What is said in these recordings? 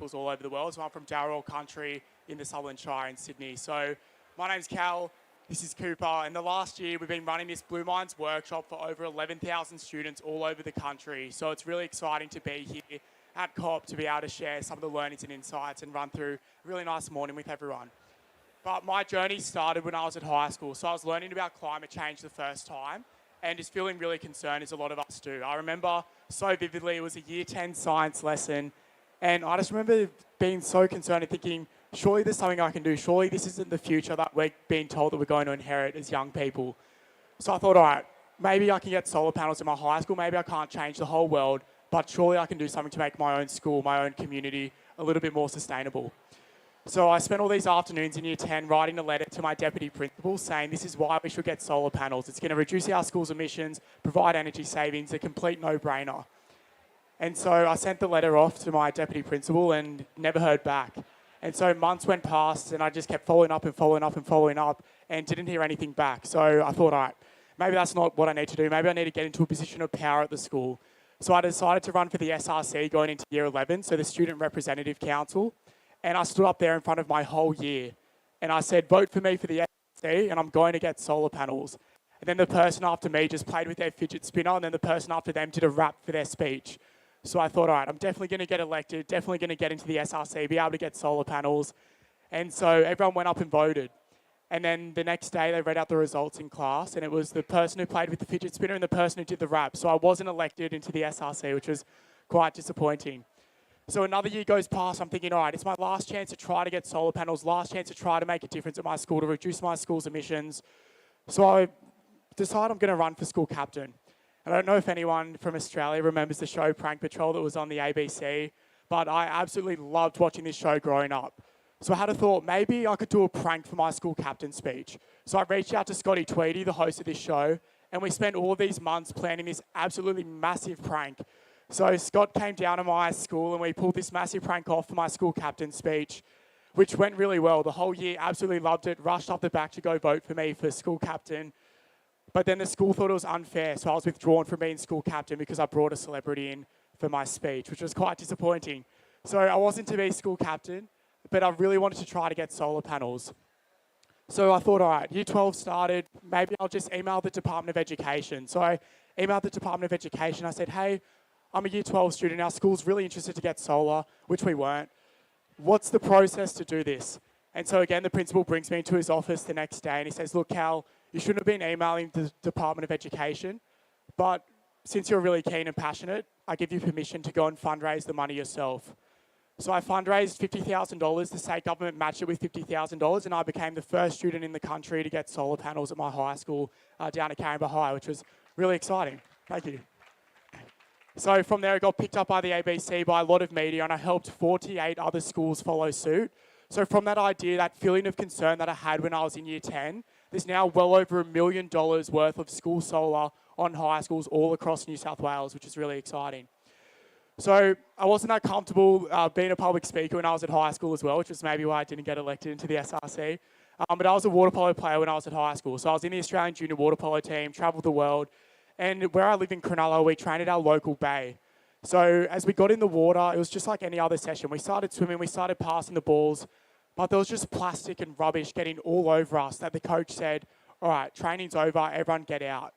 peoples all over the world. So I'm from Darrell country in the Sutherland Shire in Sydney. So my name's Kal, this is Cooper, and the last year we've been running this Blue Minds workshop for over 11,000 students all over the country. So it's really exciting to be here at COP to be able to share some of the learnings and insights and run through a really nice morning with everyone. But my journey started when I was at high school. So I was learning about climate change the first time and just feeling really concerned, as a lot of us do. I remember so vividly, it was a year 10 science lesson, and I just remember being so concerned and thinking, surely there's something I can do. Surely this isn't the future that we're being told that we're going to inherit as young people. So I thought, all right, maybe I can get solar panels in my high school. Maybe I can't change the whole world, but surely I can do something to make my own school, my own community a little bit more sustainable. So I spent all these afternoons in year 10 writing a letter to my deputy principal saying this is why we should get solar panels. It's going to reduce our school's emissions, provide energy savings, a complete no-brainer. And so I sent the letter off to my deputy principal and never heard back. And so months went past and I just kept following up and following up and following up and didn't hear anything back. So I thought, all right, maybe that's not what I need to do. Maybe I need to get into a position of power at the school. So I decided to run for the SRC going into year 11, so the Student Representative Council. And I stood up there in front of my whole year and I said, vote for me for the SRC and I'm going to get solar panels. And then the person after me just played with their fidget spinner and then the person after them did a rap for their speech. So I thought, all right, I'm definitely going to get elected, definitely going to get into the SRC, be able to get solar panels. And so everyone went up and voted. And then the next day they read out the results in class and it was the person who played with the fidget spinner and the person who did the rap. So I wasn't elected into the SRC, which was quite disappointing. So another year goes past, I'm thinking, all right, it's my last chance to try to get solar panels, last chance to try to make a difference at my school, to reduce my school's emissions. So I decide I'm going to run for school captain. I don't know if anyone from Australia remembers the show Prank Patrol that was on the ABC, but I absolutely loved watching this show growing up. So I had a thought, maybe I could do a prank for my school captain speech. So I reached out to Scotty Tweedy, the host of this show, and we spent all of these months planning this absolutely massive prank. So Scott came down to my school and we pulled this massive prank off for my school captain speech, which went really well. The whole year absolutely loved it, rushed up the back to go vote for me for school captain. But then the school thought it was unfair, so I was withdrawn from being school captain because I brought a celebrity in for my speech, which was quite disappointing. So I wasn't to be school captain, but I really wanted to try to get solar panels. So I thought, all right, year 12 started, maybe I'll just email the Department of Education. So I emailed the Department of Education. I said, hey, I'm a year 12 student. Our school's really interested to get solar, which we weren't. What's the process to do this? And so again, the principal brings me into his office the next day and he says, look, Cal, you shouldn't have been emailing the Department of Education, but since you're really keen and passionate, I give you permission to go and fundraise the money yourself. So I fundraised $50,000. The state government matched it with $50,000 and I became the first student in the country to get solar panels at my high school down at Caringbah High, which was really exciting. Thank you. So from there, it got picked up by the ABC, by a lot of media, and I helped 48 other schools follow suit. So from that idea, that feeling of concern that I had when I was in year 10, there's now well over $1 million worth of school solar on high schools all across New South Wales, which is really exciting. So I wasn't that comfortable being a public speaker when I was at high school as well, which was maybe why I didn't get elected into the SRC. But I was a water polo player when I was at high school. So I was in the Australian junior water polo team, travelled the world. And where I live in Cronulla, we trained at our local bay. So as we got in the water, it was just like any other session. We started swimming, we started passing the balls, but there was just plastic and rubbish getting all over us that the coach said, all right, training's over, everyone get out.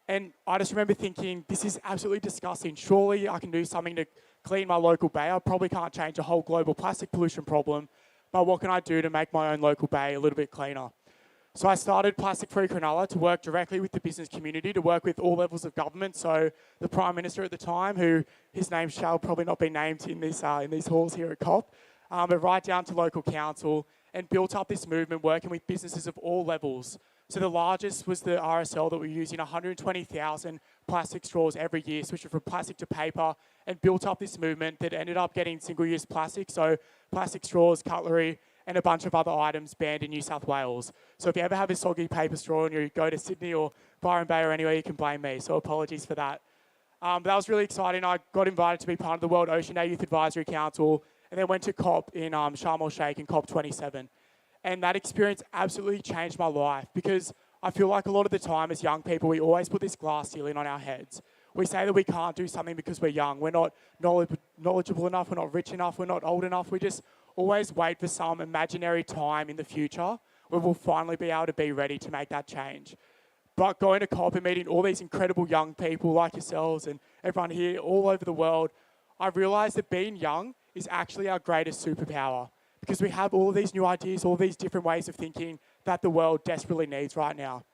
And I just remember thinking, this is absolutely disgusting. Surely I can do something to clean my local bay. I probably can't change the whole global plastic pollution problem, but what can I do to make my own local bay a little bit cleaner? So I started Plastic Free Cronulla to work directly with the business community, to work with all levels of government. So the Prime Minister at the time, who his name shall probably not be named in these halls here at COP, but right down to local council, and built up this movement working with businesses of all levels. So the largest was the RSL that were using 120,000 plastic straws every year, switching from plastic to paper, and built up this movement that ended up getting single-use plastic, so plastic straws, cutlery, and a bunch of other items banned in New South Wales. So if you ever have a soggy paper straw and you go to Sydney or Byron Bay or anywhere, you can blame me. So apologies for that. But that was really exciting. I got invited to be part of the World Ocean Day Youth Advisory Council and then went to COP in Sharm el Sheikh in COP 27. And that experience absolutely changed my life because I feel like a lot of the time as young people, we always put this glass ceiling on our heads. we say that we can't do something because we're young. We're not knowledgeable enough. We're not rich enough. We're not old enough. We just always wait for some imaginary time in the future where we'll finally be able to be ready to make that change. But going to COP and meeting all these incredible young people like yourselves and everyone here all over the world, I realised that being young is actually our greatest superpower, because we have all these new ideas, all these different ways of thinking that the world desperately needs right now.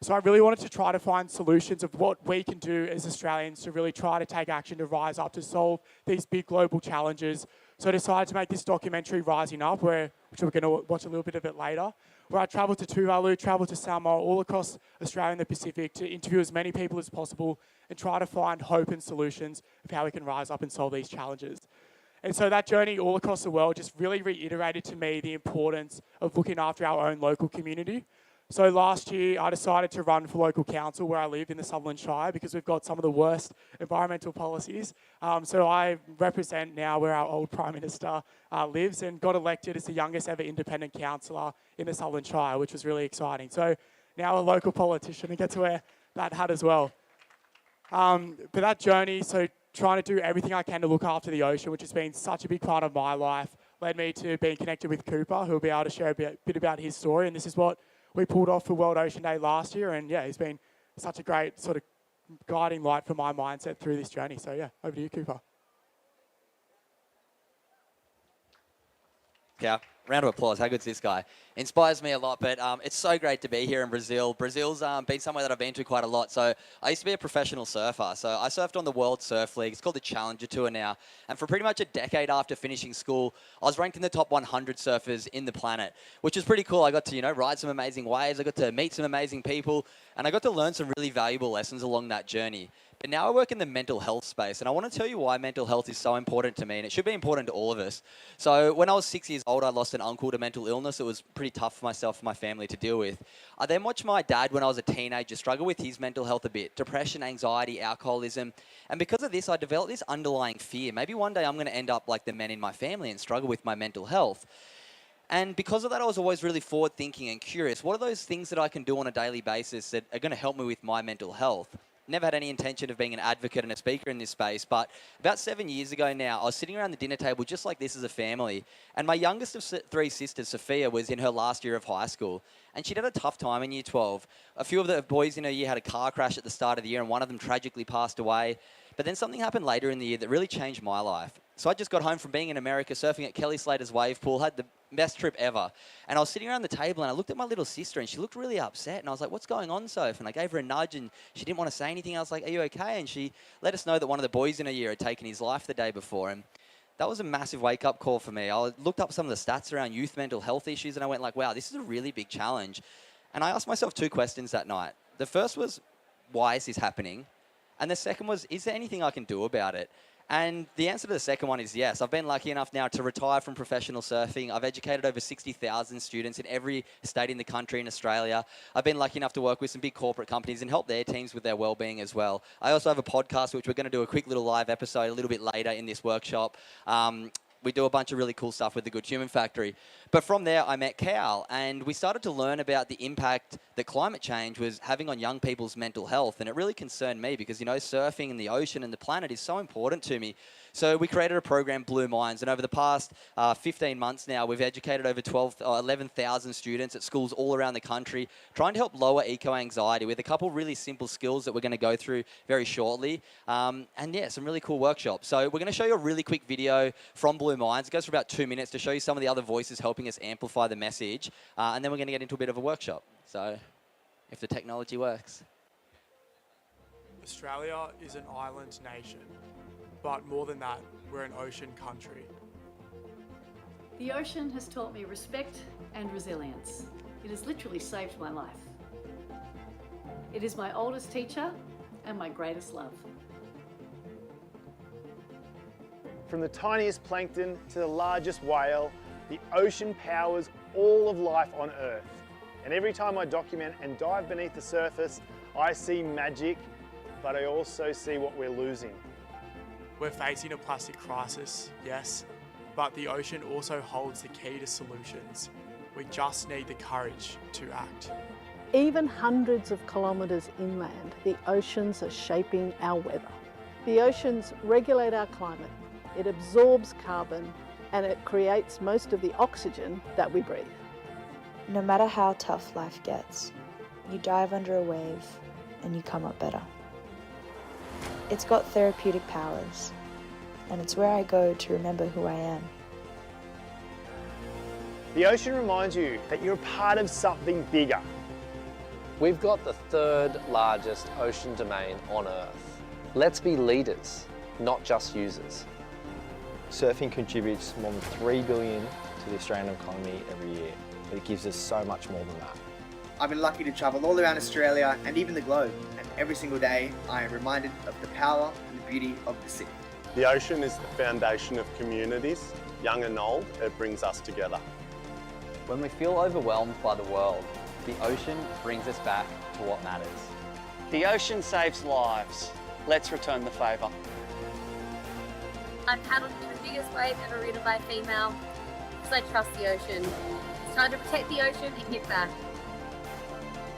So I really wanted to try to find solutions of what we can do as Australians to really try to take action to rise up to solve these big global challenges. So I decided to make this documentary, Rising Up, which we're going to watch a little bit of it later, where I travelled to Tuvalu, travelled to Samoa, all across Australia and the Pacific to interview as many people as possible and try to find hope and solutions of how we can rise up and solve these challenges. And so that journey all across the world just really reiterated to me the importance of looking after our own local community. So last year, I decided to run for local council where I live in the Sutherland Shire, because we've got some of the worst environmental policies. So I represent now where our old Prime Minister lives, and got elected as the youngest ever independent councillor in the Sutherland Shire, which was really exciting. So now a local politician, and get to wear that hat as well. But that journey, so trying to do everything I can to look after the ocean, which has been such a big part of my life, led me to being connected with Cooper, who will be able to share a bit about his story. And this is what we pulled off for World Ocean Day last year. And yeah, he's been such a great sort of guiding light for my mindset through this journey. So yeah, over to you, Cooper. Yeah, round of applause. How good's this guy? Inspires me a lot, but it's so great to be here in Brazil. Brazil's been somewhere that I've been to quite a lot. So I used to be a professional surfer. So I surfed on the World Surf League. It's called the Challenger Tour now. And for pretty much a decade after finishing school, I was ranked in the top 100 surfers in the planet, which is pretty cool. I got to, ride some amazing waves. I got to meet some amazing people, and I got to learn some really valuable lessons along that journey. But now I work in the mental health space, and I want to tell you why mental health is so important to me, and it should be important to all of us. So when I was 6 years old, I lost an uncle to mental illness. It was pretty tough for myself and my family to deal with. I then watched my dad, when I was a teenager, struggle with his mental health a bit: depression, anxiety, alcoholism. And because of this, I developed this underlying fear. Maybe one day I'm going to end up like the men in my family and struggle with my mental health. And because of that, I was always really forward-thinking and curious. What are those things that I can do on a daily basis that are going to help me with my mental health? Never had any intention of being an advocate and a speaker in this space, but about 7 years ago now, I was sitting around the dinner table just like this as a family, and my youngest of three sisters, Sophia, was in her last year of high school, and she'd had a tough time in year 12. A few of the boys in her year had a car crash at the start of the year, and one of them tragically passed away. But then something happened later in the year that really changed my life. So I just got home from being in America, surfing at Kelly Slater's wave pool, had the best trip ever. And I was sitting around the table and I looked at my little sister and she looked really upset. And I was like, "What's going on, Soph?" And I gave her a nudge and she didn't want to say anything. I was like, "Are you okay?" And she let us know that one of the boys in her year had taken his life the day before. And that was a massive wake-up call for me. I looked up some of the stats around youth mental health issues and I went like, wow, this is a really big challenge. And I asked myself two questions that night. The first was, why is this happening? And the second was, is there anything I can do about it? And the answer to the second one is yes. I've been lucky enough now to retire from professional surfing. I've educated over 60,000 students in every state in the country in Australia. I've been lucky enough to work with some big corporate companies and help their teams with their well-being as well. I also have a podcast, which we're going to do a quick little live episode a little bit later in this workshop. We do a bunch of really cool stuff with the Good Human Factory. But from there, I met Kal, and we started to learn about the impact that climate change was having on young people's mental health. And it really concerned me because, surfing and the ocean and the planet is so important to me. So we created a program, Blue Minds, and over the past 15 months now, we've educated over 11,000 students at schools all around the country, trying to help lower eco-anxiety with a couple really simple skills that we're going to go through very shortly. And yeah, some really cool workshops. So we're going to show you a really quick video from Blue Minds. It goes for about 2 minutes to show you some of the other voices helping us amplify the message. And then we're going to get into a bit of a workshop. So if the technology works. Australia is an island nation, but more than that, we're an ocean country. The ocean has taught me respect and resilience. It has literally saved my life. It is my oldest teacher and my greatest love. From the tiniest plankton to the largest whale, the ocean powers all of life on Earth. And every time I document and dive beneath the surface, I see magic, but I also see what we're losing. We're facing a plastic crisis, yes, but the ocean also holds the key to solutions. We just need the courage to act. Even hundreds of kilometres inland, the oceans are shaping our weather. The oceans regulate our climate, it absorbs carbon, and it creates most of the oxygen that we breathe. No matter how tough life gets, you dive under a wave and you come up better. It's got therapeutic powers, and it's where I go to remember who I am. The ocean reminds you that you're a part of something bigger. We've got the third largest ocean domain on Earth. Let's be leaders, not just users. Surfing contributes more than $3 billion to the Australian economy every year, but it gives us so much more than that. I've been lucky to travel all around Australia and even the globe, and every single day I am reminded of the power and the beauty of the sea. The ocean is the foundation of communities, young and old. It brings us together. When we feel overwhelmed by the world, the ocean brings us back to what matters. The ocean saves lives. Let's return the favour. I've paddled into the biggest wave ever ridden by a female because I trust the ocean. It's time to protect the ocean and give back.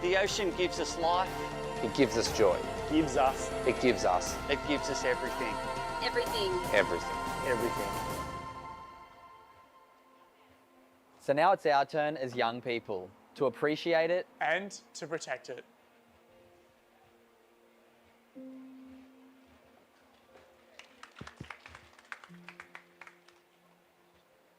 The ocean gives us life. It gives us joy. It gives us. It gives us. It gives us everything. Everything. Everything. Everything. So now it's our turn as young people to appreciate it And to protect it.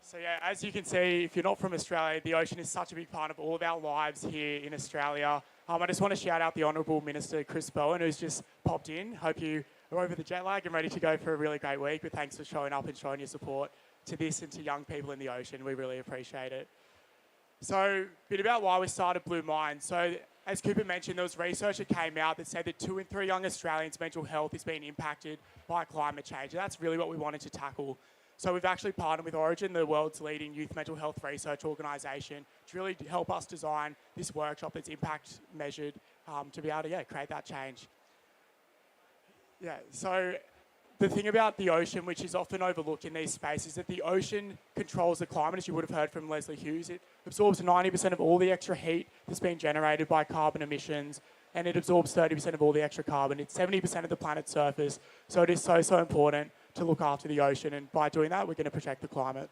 So yeah, as you can see, if you're not from Australia, the ocean is such a big part of all of our lives here in Australia. I just want to shout out the Honourable Minister Chris Bowen, who's just popped in. Hope you are over the jet lag and ready to go for a really great week. But thanks for showing up and showing your support to this and to young people in the ocean. We really appreciate it. So a bit about why we started Blue Minds. So as Cooper mentioned, there was research that came out that said that 2 in 3 young Australians' mental health is being impacted by climate change. And that's really what we wanted to tackle. So we've actually partnered with Origin, the world's leading youth mental health research organisation, to really help us design this workshop that's impact measured to be able to create that change. Yeah, so the thing about the ocean, which is often overlooked in these spaces, is that the ocean controls the climate, as you would have heard from Leslie Hughes. It absorbs 90% of all the extra heat that's being generated by carbon emissions, and it absorbs 30% of all the extra carbon. It's 70% of the planet's surface, so it is so important to look after the ocean, and by doing that, we're going to protect the climate.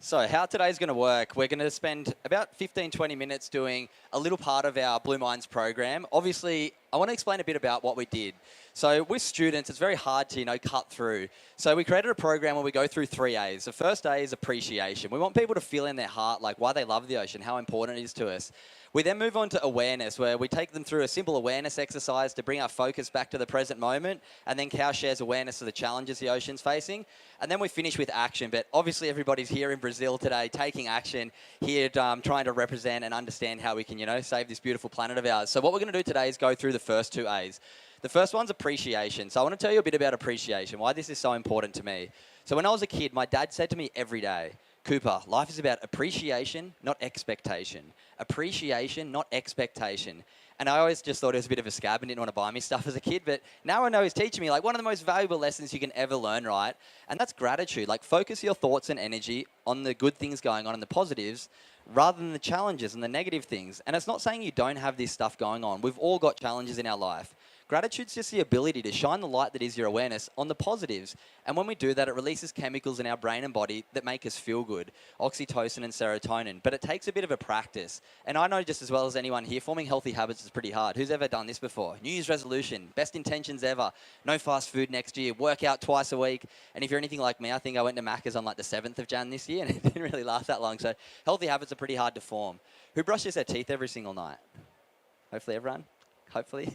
So how today's going to work, we're going to spend about 15-20 minutes doing a little part of our Blue Minds program. Obviously, I want to explain a bit about what we did. So with students, it's very hard to, cut through. So we created a program where we go through 3 A's. The first A is appreciation. We want people to feel in their heart why they love the ocean, how important it is to us. We then move on to awareness, where we take them through a simple awareness exercise to bring our focus back to the present moment, and then Cal shares awareness of the challenges the ocean's facing. And then we finish with action, but obviously everybody's here in Brazil today taking action, here trying to represent and understand how we can, save this beautiful planet of ours. So what we're going to do today is go through the first 2 A's. The first one's appreciation. So I want to tell you a bit about appreciation, why this is so important to me. So when I was a kid, my dad said to me every day, Cooper, life is about appreciation, not expectation. Appreciation, not expectation. And I always just thought it was a bit of a scab and didn't want to buy me stuff as a kid. But now I know he's teaching me one of the most valuable lessons you can ever learn, right? And that's gratitude. Focus your thoughts and energy on the good things going on and the positives rather than the challenges and the negative things. And it's not saying you don't have this stuff going on. We've all got challenges in our life. Gratitude's just the ability to shine the light that is your awareness on the positives. And when we do that, it releases chemicals in our brain and body that make us feel good, oxytocin and serotonin. But it takes a bit of a practice. And I know just as well as anyone here, forming healthy habits is pretty hard. Who's ever done this before? New Year's resolution, best intentions ever, no fast food next year, work out twice a week. And if you're anything like me, I think I went to Macca's on the 7th of Jan this year, and it didn't really last that long. So healthy habits are pretty hard to form. Who brushes their teeth every single night? Hopefully everyone. Hopefully.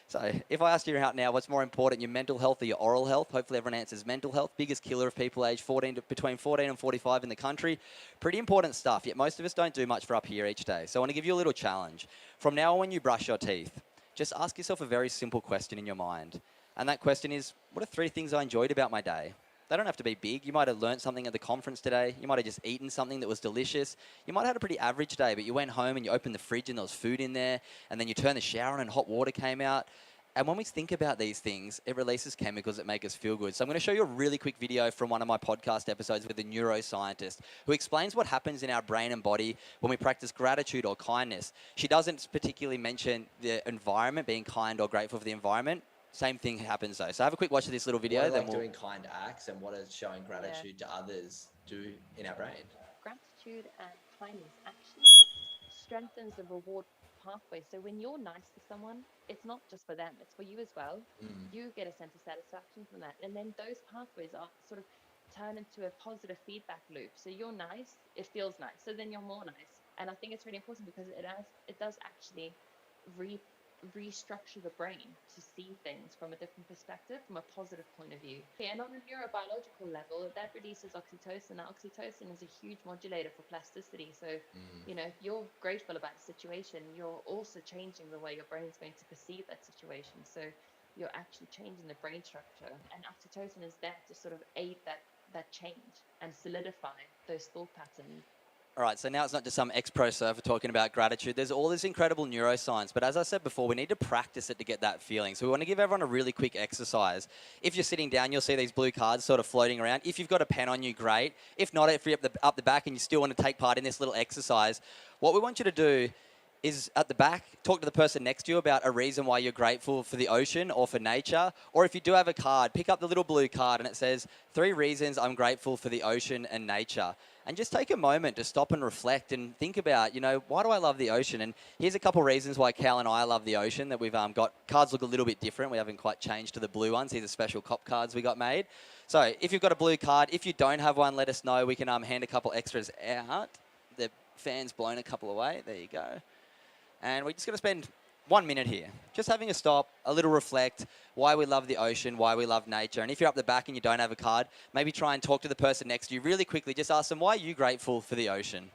So if I ask you out now, what's more important, your mental health or your oral health? Hopefully everyone answers mental health. Biggest killer of people aged between 14 and 45 in the country. Pretty important stuff, yet most of us don't do much for up here each day. So I want to give you a little challenge. From now on when you brush your teeth, just ask yourself a very simple question in your mind. And that question is, what are 3 things I enjoyed about my day? They don't have to be big. You might have learned something at the conference today. You might have just eaten something that was delicious. You might have had a pretty average day, but you went home and you opened the fridge and there was food in there, and then you turned the shower on and hot water came out. And when we think about these things, it releases chemicals that make us feel good. So I'm going to show you a really quick video from one of my podcast episodes with a neuroscientist who explains what happens in our brain and body when we practice gratitude or kindness. She doesn't particularly mention the environment, being kind or grateful for the environment. Same thing happens though. So have a quick watch of this little video. What Then like doing kind acts and what does showing gratitude to others do in our brain? Gratitude and kindness actually strengthens the reward pathway. So when you're nice to someone, it's not just for them, it's for you as well. You get a sense of satisfaction from that. And then those pathways are sort of turn into a positive feedback loop. So you're nice, it feels nice. So then you're more nice. And I think it's really important because it does actually restructure the brain to see things from a different perspective, from a positive point of view. And on a neurobiological level, that releases oxytocin. Now, oxytocin is a huge modulator for plasticity. So, you know, if you're grateful about a situation, you're also changing the way your brain's going to perceive that situation. So you're actually changing the brain structure. And oxytocin is there to sort of aid that change and solidify those thought patterns. All right, so now it's not just some ex-pro surfer talking about gratitude. There's all this incredible neuroscience, but as I said before, we need to practice it to get that feeling. So we want to give everyone a really quick exercise. If you're sitting down, you'll see these blue cards sort of floating around. If you've got a pen on you, great. If not, if you're up the back and you still want to take part in this little exercise, what we want you to do is at the back, talk to the person next to you about a reason why you're grateful for the ocean or for nature. Or if you do have a card, pick up the little blue card and it says, 3 reasons I'm grateful for the ocean and nature. And just take a moment to stop and reflect and think about, you know, why do I love the ocean? And here's a couple reasons why Kal and I love the ocean that we've got. Cards look a little bit different. We haven't quite changed to the blue ones. These are special cop cards we got made. So if you've got a blue card, if you don't have one, let us know. We can hand a couple extras out. The fan's blown a couple away. There you go. And we're just going to spend 1 minute here, just having a stop, a little reflect, why we love the ocean, why we love nature. And if you're up the back and you don't have a card, maybe try and talk to the person next to you really quickly. Just ask them, why are you grateful for the ocean?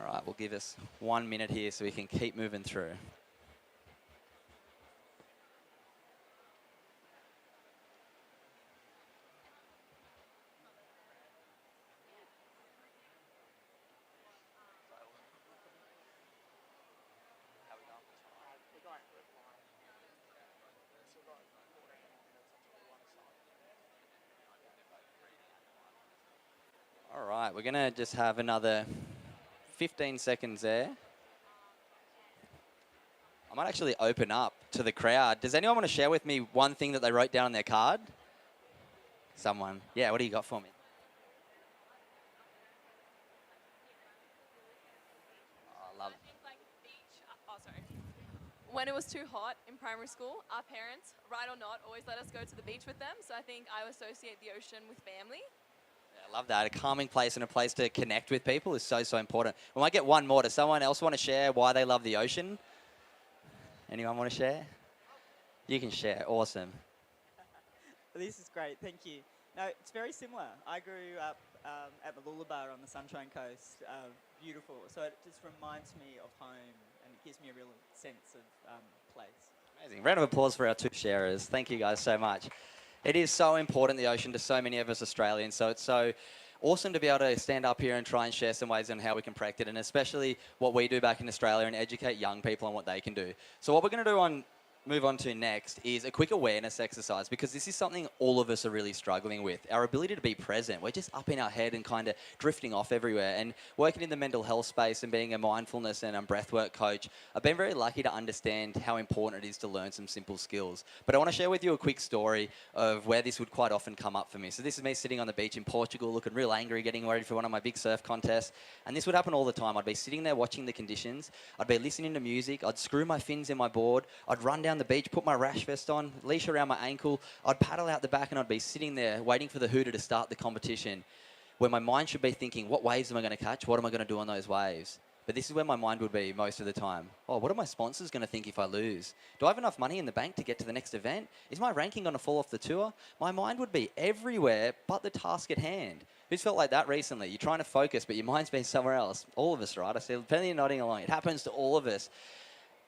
All right, we'll give us 1 minute here so we can keep moving through. All right, we're going to just have another 15 seconds there. I might actually open up to the crowd. Does anyone want to share with me one thing that they wrote down on their card? Someone. Yeah, what do you got for me? Oh, I love it. When it was too hot in primary school, our parents, right or not, always let us go to the beach with them. So I think I associate the ocean with family. I love that. A calming place and a place to connect with people is so, so important. We might get one more. Does someone else want to share why they love the ocean? Anyone want to share? You can share. Awesome. This is great. Thank you. No, it's very similar. I grew up at Mooloolaba on the Sunshine Coast. Beautiful. So it just reminds me of home and it gives me a real sense of place. Amazing. Round of applause for our 2 sharers. Thank you guys so much. It is so important, the ocean, to so many of us Australians. So it's so awesome to be able to stand up here and try and share some ways on how we can practice it, and especially what we do back in Australia and educate young people on what they can do. So what we're going to do move on to next is a quick awareness exercise, because this is something all of us are really struggling with. Our ability to be present. We're just up in our head and kind of drifting off everywhere. And working in the mental health space and being a mindfulness and breathwork coach, I've been very lucky to understand how important it is to learn some simple skills. But I want to share with you a quick story of where this would quite often come up for me. So this is me sitting on the beach in Portugal, looking real angry, getting ready for one of my big surf contests. And this would happen all the time. I'd be sitting there watching the conditions. I'd be listening to music. I'd screw my fins in my board. I'd run down the beach, put my rash vest on, leash around my ankle. I'd paddle out the back and I'd be sitting there waiting for the hooter to start the competition, where my mind should be thinking, what waves am I going to catch? What am I going to do on those waves? But this is where my mind would be most of the time. Oh, what are my sponsors going to think if I lose? Do I have enough money in the bank to get to the next event? Is my ranking going to fall off the tour? My mind would be everywhere but the task at hand. Who's felt like that recently? You're trying to focus, but your mind's been somewhere else. All of us, right? I see plenty of nodding along. It happens to all of us.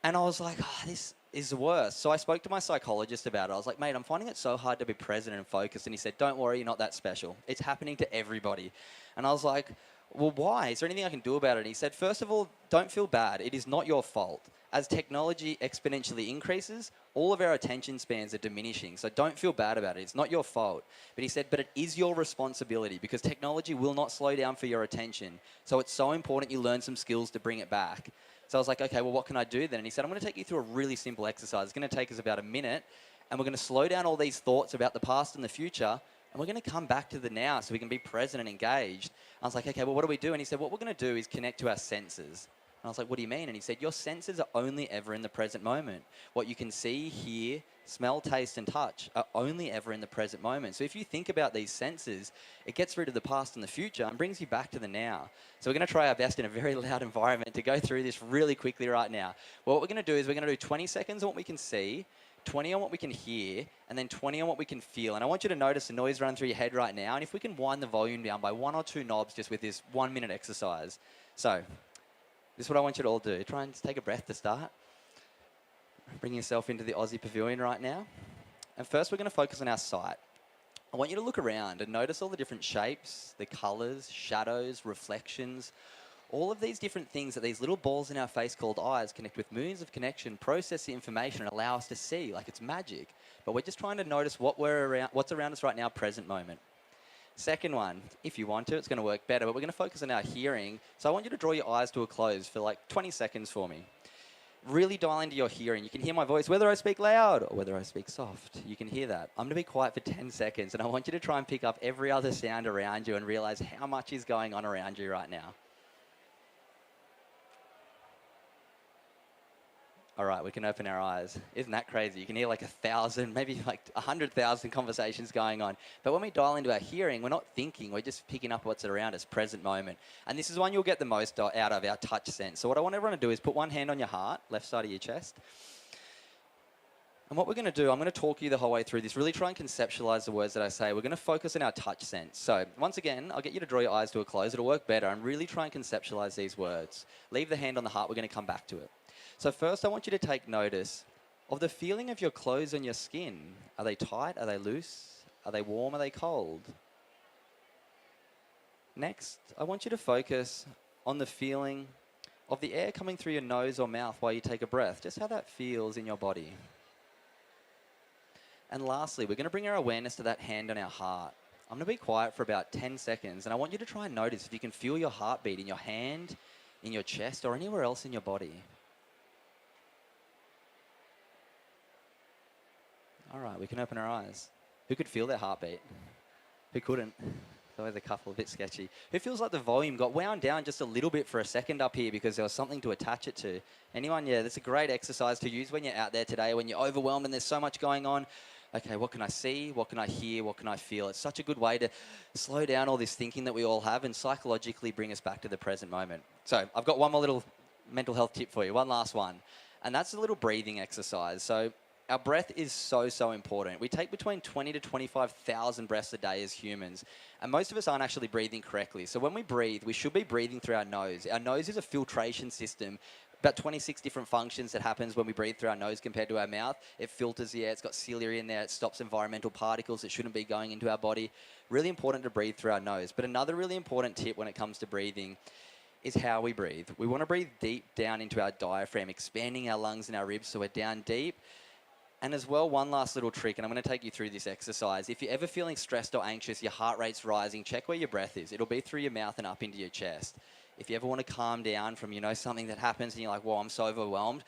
And I was like, oh, this is the worst. So I spoke to my psychologist about it. I was like, mate, I'm finding it so hard to be present and focused. And he said, don't worry, you're not that special. It's happening to everybody. And I was like, well, why? Is there anything I can do about it? And he said, first of all, don't feel bad. It is not your fault. As technology exponentially increases, all of our attention spans are diminishing. So don't feel bad about it. It's not your fault. But he said, but it is your responsibility because technology will not slow down for your attention. So it's so important you learn some skills to bring it back. So I was like, okay, well, what can I do then? And he said, I'm going to take you through a really simple exercise. It's going to take us about a minute. And we're going to slow down all these thoughts about the past and the future. And we're going to come back to the now so we can be present and engaged. I was like, okay, well, what do we do? And he said, what we're going to do is connect to our senses. And I was like, what do you mean? And he said, your senses are only ever in the present moment. What you can see, hear, smell, taste, and touch are only ever in the present moment. So if you think about these senses, it gets rid of the past and the future and brings you back to the now. So we're going to try our best in a very loud environment to go through this really quickly right now. Well, what we're going to do is we're going to do 20 seconds on what we can see, 20 on what we can hear, and then 20 on what we can feel. And I want you to notice the noise run through your head right now. And if we can wind the volume down by 1 or 2 knobs just with this 1 minute exercise. So this is what I want you to all do. Try and just take a breath to start. Bring yourself into the Aussie pavilion right now. And first we're going to focus on our sight. I want you to look around and notice all the different shapes, the colours, shadows, reflections, all of these different things that these little balls in our face called eyes connect with millions of connection, process the information and allow us to see like it's magic. But we're just trying to notice what's around us right now, present moment. Second one, if you want to, it's going to work better, but we're going to focus on our hearing. So I want you to draw your eyes to a close for like 20 seconds for me. Really dial into your hearing. You can hear my voice, whether I speak loud or whether I speak soft. You can hear that. I'm going to be quiet for 10 seconds, and I want you to try and pick up every other sound around you and realize how much is going on around you right now. All right, we can open our eyes. Isn't that crazy? You can hear like 1,000, maybe like 100,000 conversations going on. But when we dial into our hearing, we're not thinking, we're just picking up what's around us, present moment. And this is one you'll get the most out of, our touch sense. So what I want everyone to do is put one hand on your heart, left side of your chest. And what we're going to do, I'm going to talk you the whole way through this, really try and conceptualize the words that I say. We're going to focus on our touch sense. So once again, I'll get you to draw your eyes to a close. It'll work better and really try and conceptualize these words. Leave the hand on the heart. We're going to come back to it. So first, I want you to take notice of the feeling of your clothes on your skin. Are they tight? Are they loose? Are they warm? Are they cold? Next, I want you to focus on the feeling of the air coming through your nose or mouth while you take a breath, just how that feels in your body. And lastly, we're going to bring our awareness to that hand on our heart. I'm going to be quiet for about 10 seconds, and I want you to try and notice if you can feel your heartbeat in your hand, in your chest, or anywhere else in your body. All right, we can open our eyes. Who could feel their heartbeat? Who couldn't? There's always a couple, a bit sketchy. Who feels like the volume got wound down just a little bit for a second up here because there was something to attach it to? Anyone? Yeah, that's a great exercise to use when you're out there today, when you're overwhelmed and there's so much going on. Okay, what can I see? What can I hear? What can I feel? It's such a good way to slow down all this thinking that we all have and psychologically bring us back to the present moment. So I've got one more little mental health tip for you, one last one. And that's a little breathing exercise. So our breath is so important. We take between 20 to 25,000 breaths a day as humans, and most of us aren't actually breathing correctly. So when we breathe, we should be breathing through our nose. Our nose is a filtration system, about 26 different functions that happens when we breathe through our nose compared to our mouth. It filters the air, it's got ciliary in there, it stops environmental particles that shouldn't be going into our body. Really important to breathe through our nose. But another really important tip when it comes to breathing is how we breathe. We want to breathe deep down into our diaphragm, expanding our lungs and our ribs so we're down deep. And as well, one last little trick, and I'm going to take you through this exercise. If you're ever feeling stressed or anxious, your heart rate's rising, check where your breath is. It'll be through your mouth and up into your chest. If you ever want to calm down from, something that happens and you're like, whoa, I'm so overwhelmed,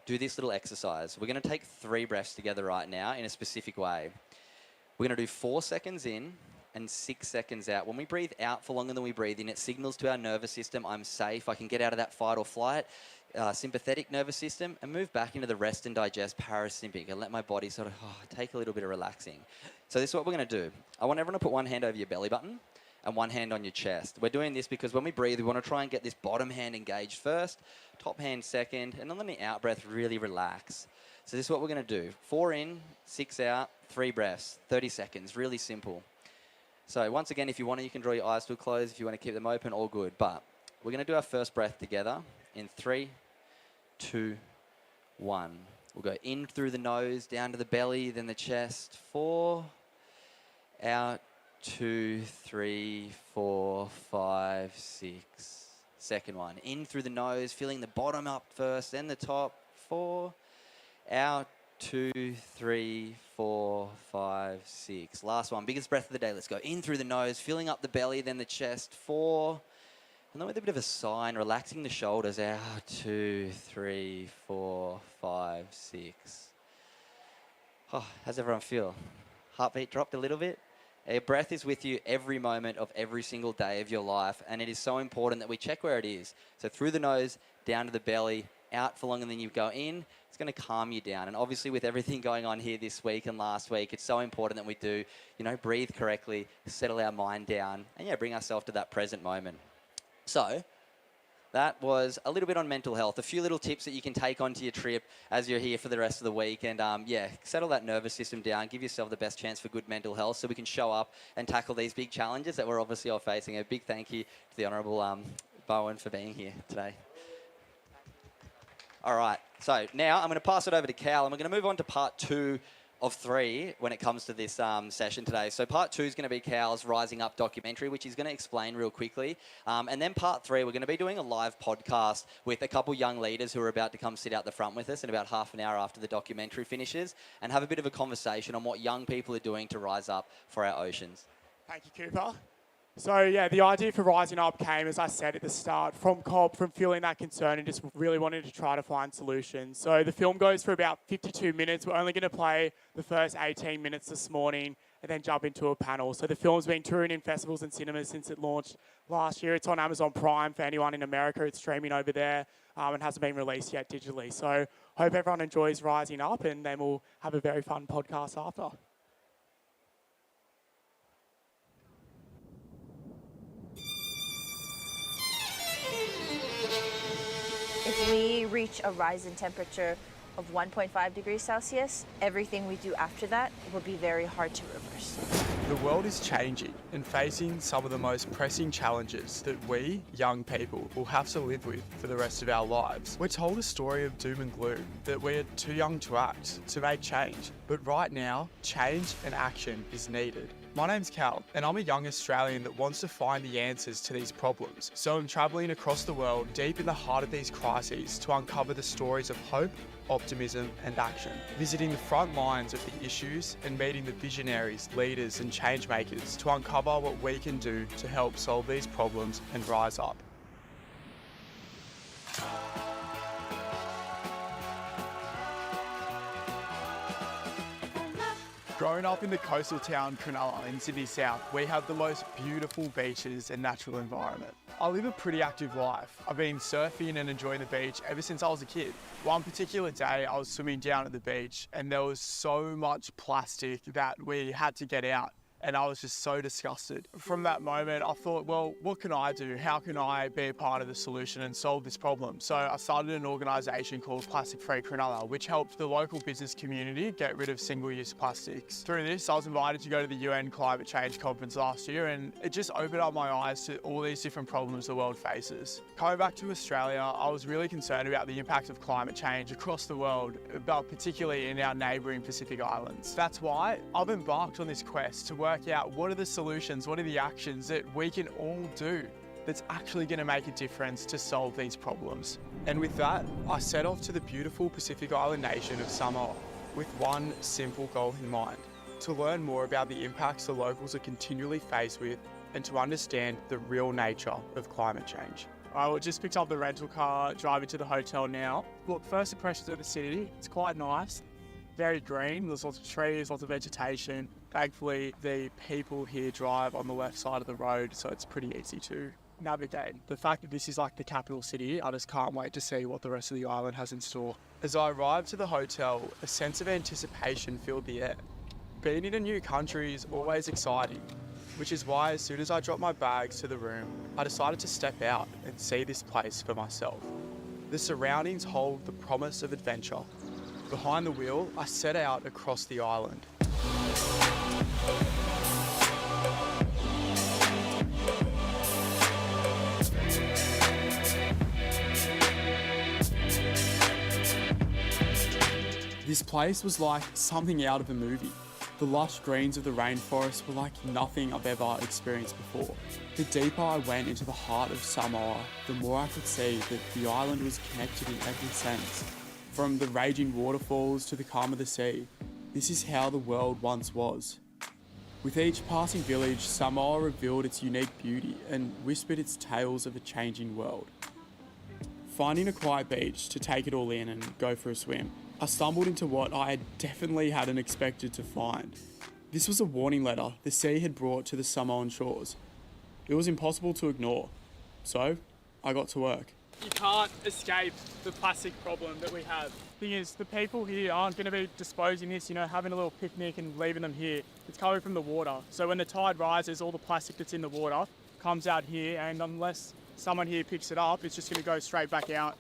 do this little exercise. We're going to take 3 breaths together right now in a specific way. We're going to do 4 seconds in and 6 seconds out. When we breathe out for longer than we breathe in, it signals to our nervous system, I'm safe, I can get out of that fight or flight, sympathetic nervous system, and move back into the rest and digest parasympathetic and let my body sort of take a little bit of relaxing. So this is what we're going to do. I want everyone to put one hand over your belly button and one hand on your chest. We're doing this because when we breathe, we want to try and get this bottom hand engaged first, top hand second, and then on the out breath, really relax. So this is what we're going to do. 4 in, 6 out, 3 breaths, 30 seconds, really simple. So once again, if you want to, you can draw your eyes to a close. If you want to keep them open, all good. But we're going to do our first breath together in 3, 2, 1. We'll go in through the nose, down to the belly, then the chest. 4, out, 2, 3, 4, 5, 6. Second one. In through the nose, feeling the bottom up first, then the top. 4. Out. 2, 3, 4, 5, 6. Last one. Biggest breath of the day. Let's go. In through the nose, filling up the belly, then the chest. 4. And then with a bit of a sigh, relaxing the shoulders. Out. 2, 3, 4, 5, 6. Oh, how's everyone feel? Heartbeat dropped a little bit? Your breath is with you every moment of every single day of your life, and it is so important that we check where it is. So through the nose, down to the belly, out for longer than you go in. It's going to calm you down. And obviously with everything going on here this week and last week, it's so important that we do, breathe correctly, settle our mind down, and bring ourselves to that present moment. So that was a little bit on mental health, a few little tips that you can take onto your trip as you're here for the rest of the week. And settle that nervous system down, give yourself the best chance for good mental health so we can show up and tackle these big challenges that we're obviously all facing. A big thank you to the Honourable Bowen for being here today. All right, so now I'm going to pass it over to Kal, and we're going to move on to part 2 of 3 when it comes to this session today. So part 2 is going to be Kal's Rising Up documentary, which he's going to explain real quickly. And then part 3, we're going to be doing a live podcast with a couple young leaders who are about to come sit out the front with us in about half an hour after the documentary finishes and have a bit of a conversation on what young people are doing to rise up for our oceans. Thank you, Cooper. So the idea for Rising Up came, as I said at the start, from COP, from feeling that concern and just really wanting to try to find solutions. So the film goes for about 52 minutes. We're only going to play the first 18 minutes this morning and then jump into a panel. So the film's been touring in festivals and cinemas since it launched last year. It's on Amazon Prime for anyone in America. It's streaming over there and hasn't been released yet digitally. So hope everyone enjoys Rising Up, and then we'll have a very fun podcast after. If we reach a rise in temperature of 1.5 degrees Celsius, everything we do after that will be very hard to reverse. The world is changing and facing some of the most pressing challenges that we, young people, will have to live with for the rest of our lives. We're told a story of doom and gloom, that we're too young to act, to make change. But right now, change and action is needed. My name's Kal, and I'm a young Australian that wants to find the answers to these problems. So I'm travelling across the world, deep in the heart of these crises, to uncover the stories of hope, optimism and action. Visiting the front lines of the issues and meeting the visionaries, leaders and change makers to uncover what we can do to help solve these problems and rise up. Growing up in the coastal town Cronulla in Sydney South, we have the most beautiful beaches and natural environment. I live a pretty active life. I've been surfing and enjoying the beach ever since I was a kid. One particular day I was swimming down at the beach and there was so much plastic that we had to get out. And I was just so disgusted. From that moment, I thought, well, what can I do? How can I be a part of the solution and solve this problem? So I started an organisation called Plastic Free Cronulla, which helped the local business community get rid of single-use plastics. Through this, I was invited to go to the UN Climate Change Conference last year, and it just opened up my eyes to all these different problems the world faces. Coming back to Australia, I was really concerned about the impact of climate change across the world, but particularly in our neighbouring Pacific Islands. That's why I've embarked on this quest to work out what are the solutions, what are the actions that we can all do that's actually going to make a difference to solve these problems. And with that, I set off to the beautiful Pacific Island nation of Samoa with one simple goal in mind: to learn more about the impacts the locals are continually faced with and to understand the real nature of climate change. I just picked up the rental car, driving to the hotel now. Look, first impressions of the city, it's quite nice. Very green, there's lots of trees, lots of vegetation. Thankfully, the people here drive on the left side of the road, so it's pretty easy to navigate. The fact that this is like the capital city, I just can't wait to see what the rest of the island has in store. As I arrived to the hotel, a sense of anticipation filled the air. Being in a new country is always exciting, which is why as soon as I dropped my bags to the room, I decided to step out and see this place for myself. The surroundings hold the promise of adventure. Behind the wheel, I set out across the island. This place was like something out of a movie. The lush greens of the rainforest were like nothing I've ever experienced before. The deeper I went into the heart of Samoa, the more I could see that the island was connected in every sense. From the raging waterfalls to the calm of the sea, this is how the world once was. With each passing village, Samoa revealed its unique beauty and whispered its tales of a changing world. Finding a quiet beach to take it all in and go for a swim, I stumbled into what I definitely hadn't expected to find. This was a warning letter the sea had brought to the Samoan shores. It was impossible to ignore, so I got to work. You can't escape the plastic problem that we have. Thing is, the people here aren't going to be disposing this, having a little picnic and leaving them here. It's coming from the water. So when the tide rises, all the plastic that's in the water comes out here, and unless someone here picks it up, it's just going to go straight back out.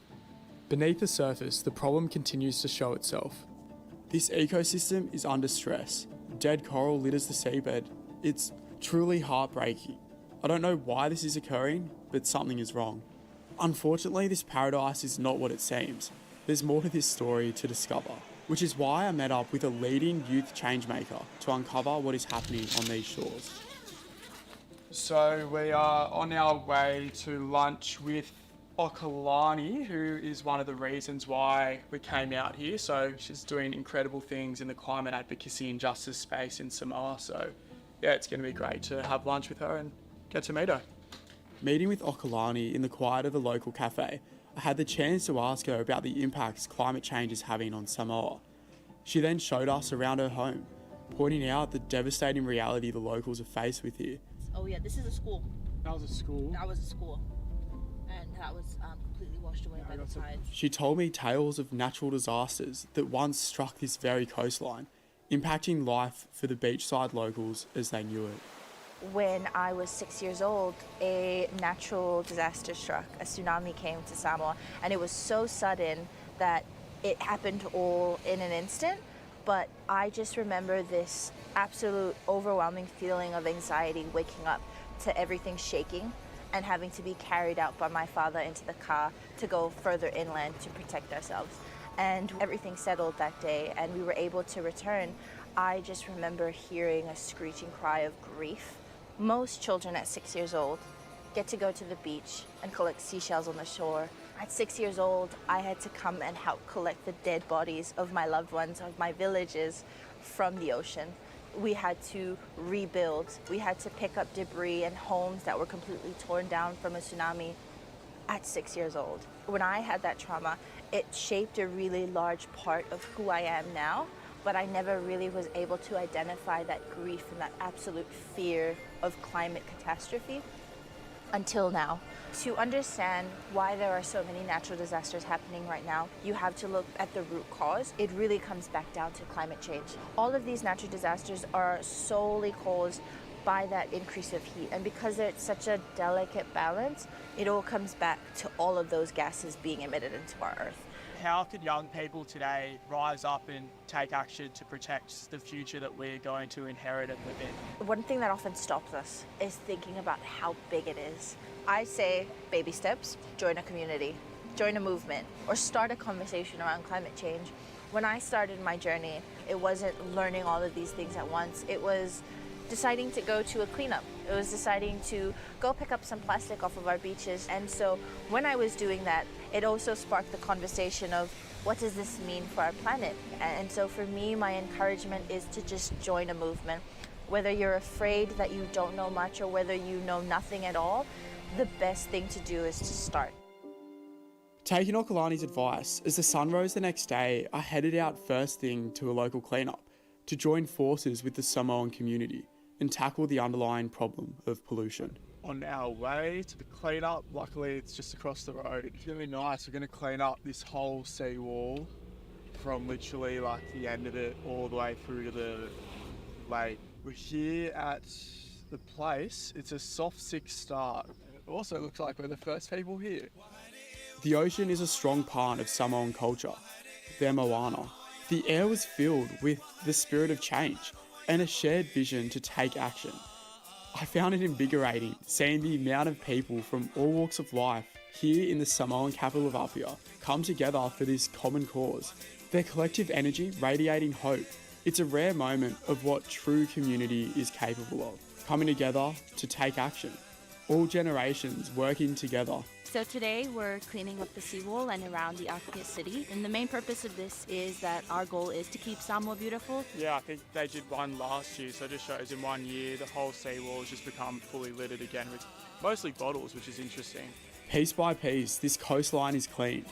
Beneath the surface, the problem continues to show itself. This ecosystem is under stress. Dead coral litters the seabed. It's truly heartbreaking. I don't know why this is occurring, but something is wrong. Unfortunately, this paradise is not what it seems. There's more to this story to discover, which is why I met up with a leading youth changemaker to uncover what is happening on these shores. So we are on our way to lunch with Okalani, who is one of the reasons why we came out here. So she's doing incredible things in the climate advocacy and justice space in Samoa. So yeah, it's going to be great to have lunch with her and get to meet her. Meeting with Okalani in the quiet of a local cafe, I had the chance to ask her about the impacts climate change is having on Samoa. She then showed us around her home, pointing out the devastating reality the locals are faced with here. Oh yeah, this is a school. That was a school? That was a school. And that was completely washed away by the tides. She told me tales of natural disasters that once struck this very coastline, impacting life for the beachside locals as they knew it. When I was 6 years old, a natural disaster struck. A tsunami came to Samoa, and it was so sudden that it happened all in an instant. But I just remember this absolute overwhelming feeling of anxiety waking up to everything shaking and having to be carried out by my father into the car to go further inland to protect ourselves. And everything settled that day, and we were able to return. I just remember hearing a screeching cry of grief. Most children at 6 years old get to go to the beach and collect seashells on the shore. At 6 years old, I had to come and help collect the dead bodies of my loved ones, of my villages, from the ocean. We had to rebuild. We had to pick up debris and homes that were completely torn down from a tsunami at 6 years old. When I had that trauma, it shaped a really large part of who I am now, but I never really was able to identify that grief and that absolute fear of climate catastrophe until now. To understand why there are so many natural disasters happening right now, you have to look at the root cause. It really comes back down to climate change. All of these natural disasters are solely caused by that increase of heat. And because it's such a delicate balance, it all comes back to all of those gases being emitted into our Earth. How could young people today rise up and take action to protect the future that we're going to inherit and live in? One thing that often stops us is thinking about how big it is. I say baby steps, join a community, join a movement, or start a conversation around climate change. When I started my journey, it wasn't learning all of these things at once. It was deciding to go to a cleanup. It was deciding to go pick up some plastic off of our beaches. And so when I was doing that, it also sparked the conversation of what does this mean for our planet? And so for me, my encouragement is to just join a movement. Whether you're afraid that you don't know much or whether you know nothing at all, the best thing to do is to start. Taking Okalani's advice, as the sun rose the next day, I headed out first thing to a local cleanup to join forces with the Samoan community and tackle the underlying problem of pollution. On our way to the cleanup, luckily it's just across the road. It's gonna be nice. We're gonna clean up this whole seawall from literally like the end of it all the way through to the lake. We're here at the place. It's a soft 6 star. It also looks like we're the first people here. The ocean is a strong part of Samoan culture, their moana. The air was filled with the spirit of change and a shared vision to take action. I found it invigorating seeing the amount of people from all walks of life here in the Samoan capital of Apia come together for this common cause, their collective energy radiating hope It's a rare moment of what true community is capable of, coming together to take action. All generations working together. So today we're cleaning up the seawall and around the Aussies city. And the main purpose of this is that our goal is to keep Samoa beautiful. Yeah, I think they did one last year, so it just shows in 1 year the whole seawall has just become fully littered again with mostly bottles, which is interesting. Piece by piece, this coastline is cleaned.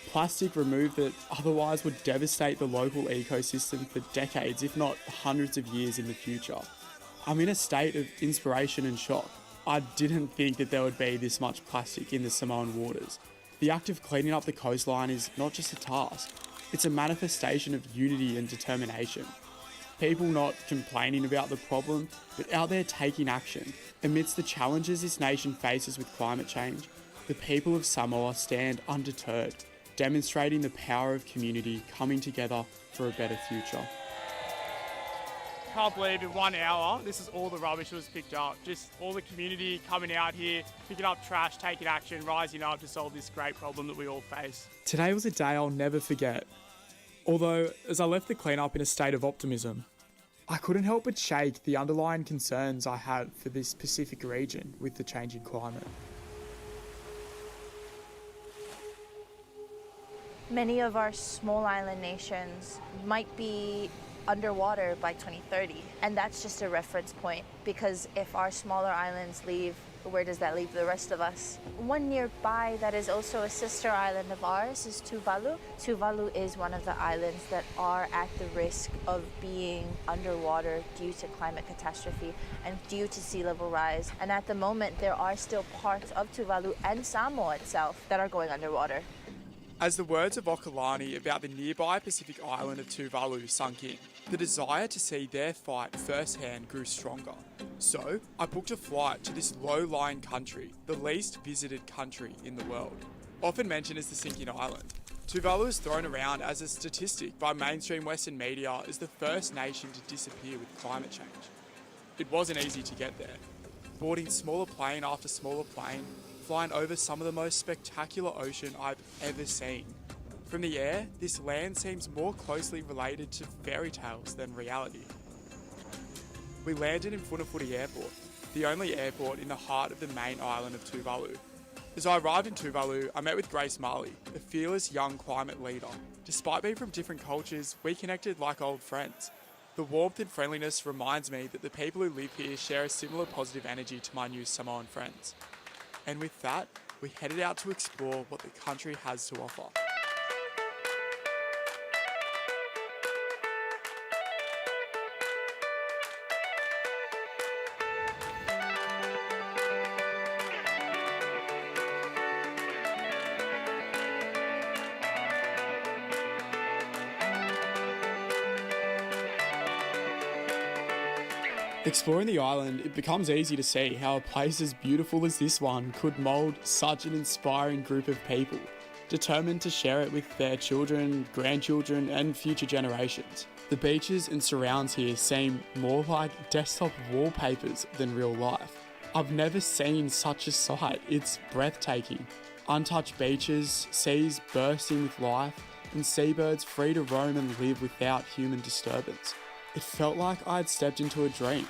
Plastic removed that otherwise would devastate the local ecosystem for decades, if not hundreds of years in the future. I'm in a state of inspiration and shock. I didn't think that there would be this much plastic in the Samoan waters. The act of cleaning up the coastline is not just a task, it's a manifestation of unity and determination. People not complaining about the problem, but out there taking action. Amidst the challenges this nation faces with climate change, the people of Samoa stand undeterred, demonstrating the power of community coming together for a better future. Can't believe in 1 hour, this is all the rubbish that was picked up. Just all the community coming out here, picking up trash, taking action, rising up to solve this great problem that we all face. Today was a day I'll never forget. Although, as I left the cleanup in a state of optimism, I couldn't help but shake the underlying concerns I have for this Pacific region with the changing climate. Many of our small island nations might be underwater by 2030, and that's just a reference point, because if our smaller islands leave, where does that leave the rest of us? One nearby that is also a sister island of ours is Tuvalu. Tuvalu is one of the islands that are at the risk of being underwater due to climate catastrophe and due to sea level rise. And at the moment, there are still parts of Tuvalu and Samoa itself that are going underwater. As the words of Okalani about the nearby Pacific island of Tuvalu sunk in, the desire to see their fight firsthand grew stronger. So, I booked a flight to this low-lying country, the least visited country in the world. Often mentioned as the sinking island, Tuvalu is thrown around as a statistic by mainstream Western media as the first nation to disappear with climate change. It wasn't easy to get there. Boarding smaller plane after smaller plane, flying over some of the most spectacular ocean I've ever seen. From the air, this land seems more closely related to fairy tales than reality. We landed in Funafuti Airport, the only airport in the heart of the main island of Tuvalu. As I arrived in Tuvalu, I met with Grace Marley, a fearless young climate leader. Despite being from different cultures, we connected like old friends. The warmth and friendliness reminds me that the people who live here share a similar positive energy to my new Samoan friends. And with that, we headed out to explore what the country has to offer. Exploring the island, it becomes easy to see how a place as beautiful as this one could mould such an inspiring group of people, determined to share it with their children, grandchildren and future generations. The beaches and surrounds here seem more like desktop wallpapers than real life. I've never seen such a sight, it's breathtaking. Untouched beaches, seas bursting with life, and seabirds free to roam and live without human disturbance. It felt like I had stepped into a dream.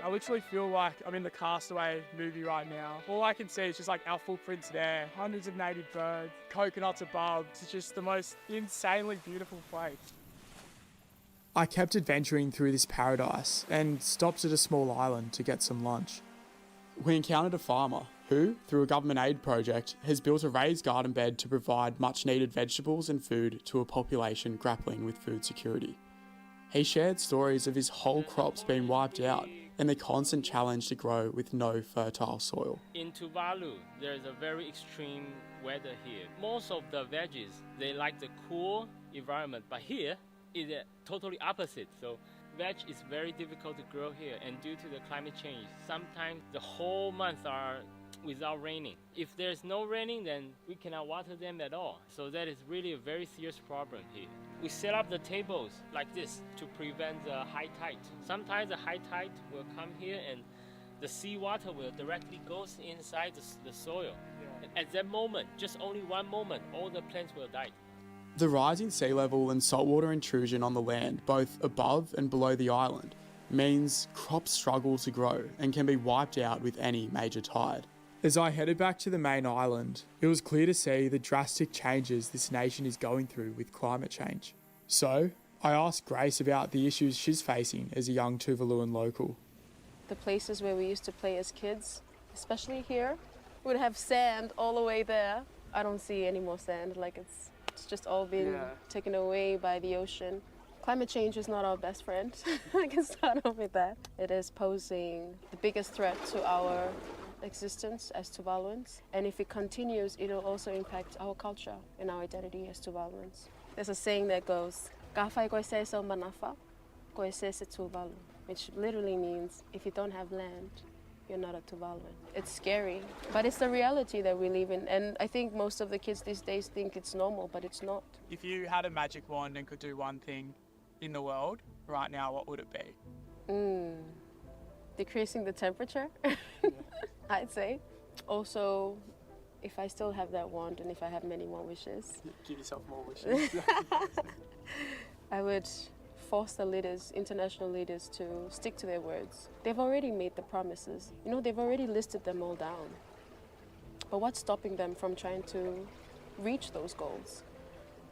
I literally feel like I'm in the Castaway movie right now. All I can see is just like our footprints there, hundreds of native birds, coconuts above. It's just the most insanely beautiful place. I kept adventuring through this paradise and stopped at a small island to get some lunch. We encountered a farmer who, through a government aid project, has built a raised garden bed to provide much needed vegetables and food to a population grappling with food security. He shared stories of his whole crops being wiped out and the constant challenge to grow with no fertile soil. In Tuvalu, there's a very extreme weather here. Most of the veggies, they like the cool environment, but here is totally opposite. So veg is very difficult to grow here, and due to the climate change, sometimes the whole month are without raining. If there's no raining, then we cannot water them at all. So that is really a very serious problem here. We set up the tables like this to prevent the high tide. Sometimes the high tide will come here and the seawater will directly go inside the soil. Yeah. At that moment, just only one moment, all the plants will die. The rising sea level and saltwater intrusion on the land, both above and below the island, means crops struggle to grow and can be wiped out with any major tide. As I headed back to the main island, it was clear to see the drastic changes this nation is going through with climate change. So, I asked Grace about the issues she's facing as a young Tuvaluan local. The places where we used to play as kids, especially here, would have sand all the way there. I don't see any more sand, like it's just all been taken away by the ocean. Climate change is not our best friend. I can start off with that. It is posing the biggest threat to our existence as Tuvaluans, and if it continues, it'll also impact our culture and our identity as Tuvaluans. There's a saying that goes, "Kafai koise so manafa, koise se Tuvalu," which literally means if you don't have land, you're not a Tuvaluan. It's scary, but it's the reality that we live in, and I think most of the kids these days think it's normal, but it's not. If you had a magic wand and could do one thing in the world right now, what would it be? Decreasing the temperature, I'd say. Also, if I still have that wand and if I have many more wishes. Give yourself more wishes. I would force the leaders, international leaders, to stick to their words. They've already made the promises. You know, they've already listed them all down. But what's stopping them from trying to reach those goals?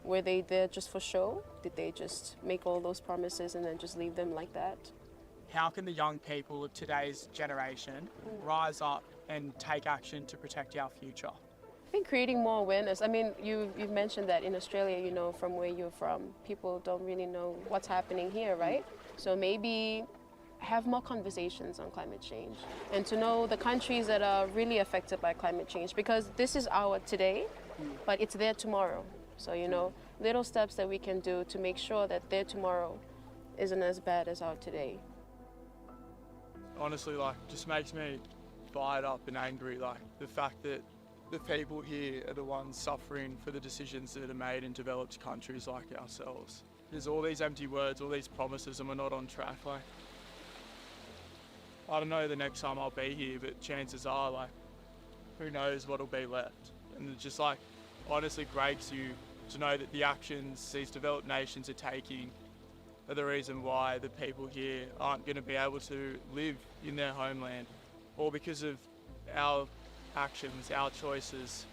Were they there just for show? Did they just make all those promises and then just leave them like that? How can the young people of today's generation rise up and take action to protect our future? I think creating more awareness. I mean, you've mentioned that in Australia, you know, from where you're from, people don't really know what's happening here, right? So maybe have more conversations on climate change and to know the countries that are really affected by climate change, because this is our today, but it's their tomorrow. So, you know, little steps that we can do to make sure that their tomorrow isn't as bad as our today. Honestly, just makes me fired up and angry, the fact that the people here are the ones suffering for the decisions that are made in developed countries like ourselves. There's all these empty words, all these promises, and we're not on track. I don't know the next time I'll be here, but chances are, who knows what'll be left. And it just, honestly breaks you to know that the actions these developed nations are taking are the reason why the people here aren't going to be able to live in their homeland, all because of our actions, our choices.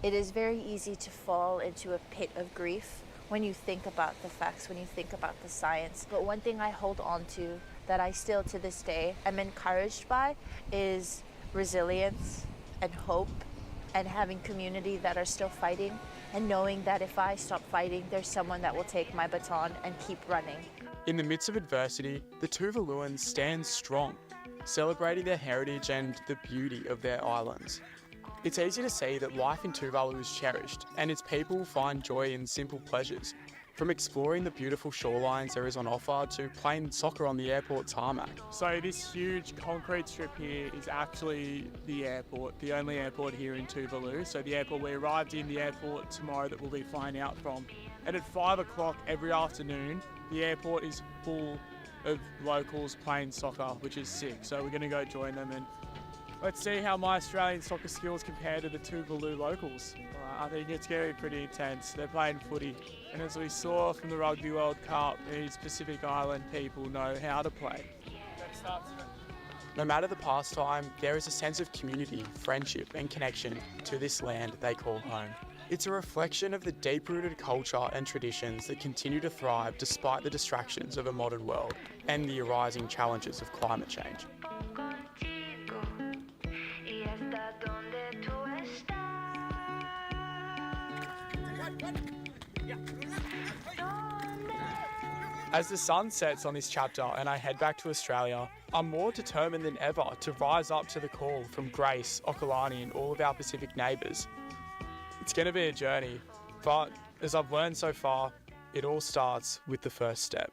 It is very easy to fall into a pit of grief when you think about the facts, when you think about the science. But one thing I hold on to that I still to this day am encouraged by is resilience and hope, and having community that are still fighting, and knowing that if I stop fighting, there's someone that will take my baton and keep running. In the midst of adversity, the Tuvaluans stand strong, celebrating their heritage and the beauty of their islands. It's easy to see that life in Tuvalu is cherished, and its people find joy in simple pleasures, from exploring the beautiful shorelines there is on offer to playing soccer on the airport tarmac. So this huge concrete strip here is actually the airport, the only airport here in Tuvalu. So the airport we arrived in, the airport tomorrow that we'll be flying out from. And at 5 o'clock every afternoon, the airport is full of locals playing soccer, which is sick. So we're gonna go join them and let's see how my Australian soccer skills compare to the Tuvalu locals. I think it's going to be pretty intense. They're playing footy. And as we saw from the Rugby World Cup, these Pacific Island people know how to play. No matter the pastime, there is a sense of community, friendship and connection to this land they call home. It's a reflection of the deep-rooted culture and traditions that continue to thrive despite the distractions of a modern world and the arising challenges of climate change. Y hasta donde tú estás. As the sun sets on this chapter and I head back to Australia, I'm more determined than ever to rise up to the call from Grace, Okalani and all of our Pacific neighbours. It's going to be a journey, but as I've learned so far, it all starts with the first step.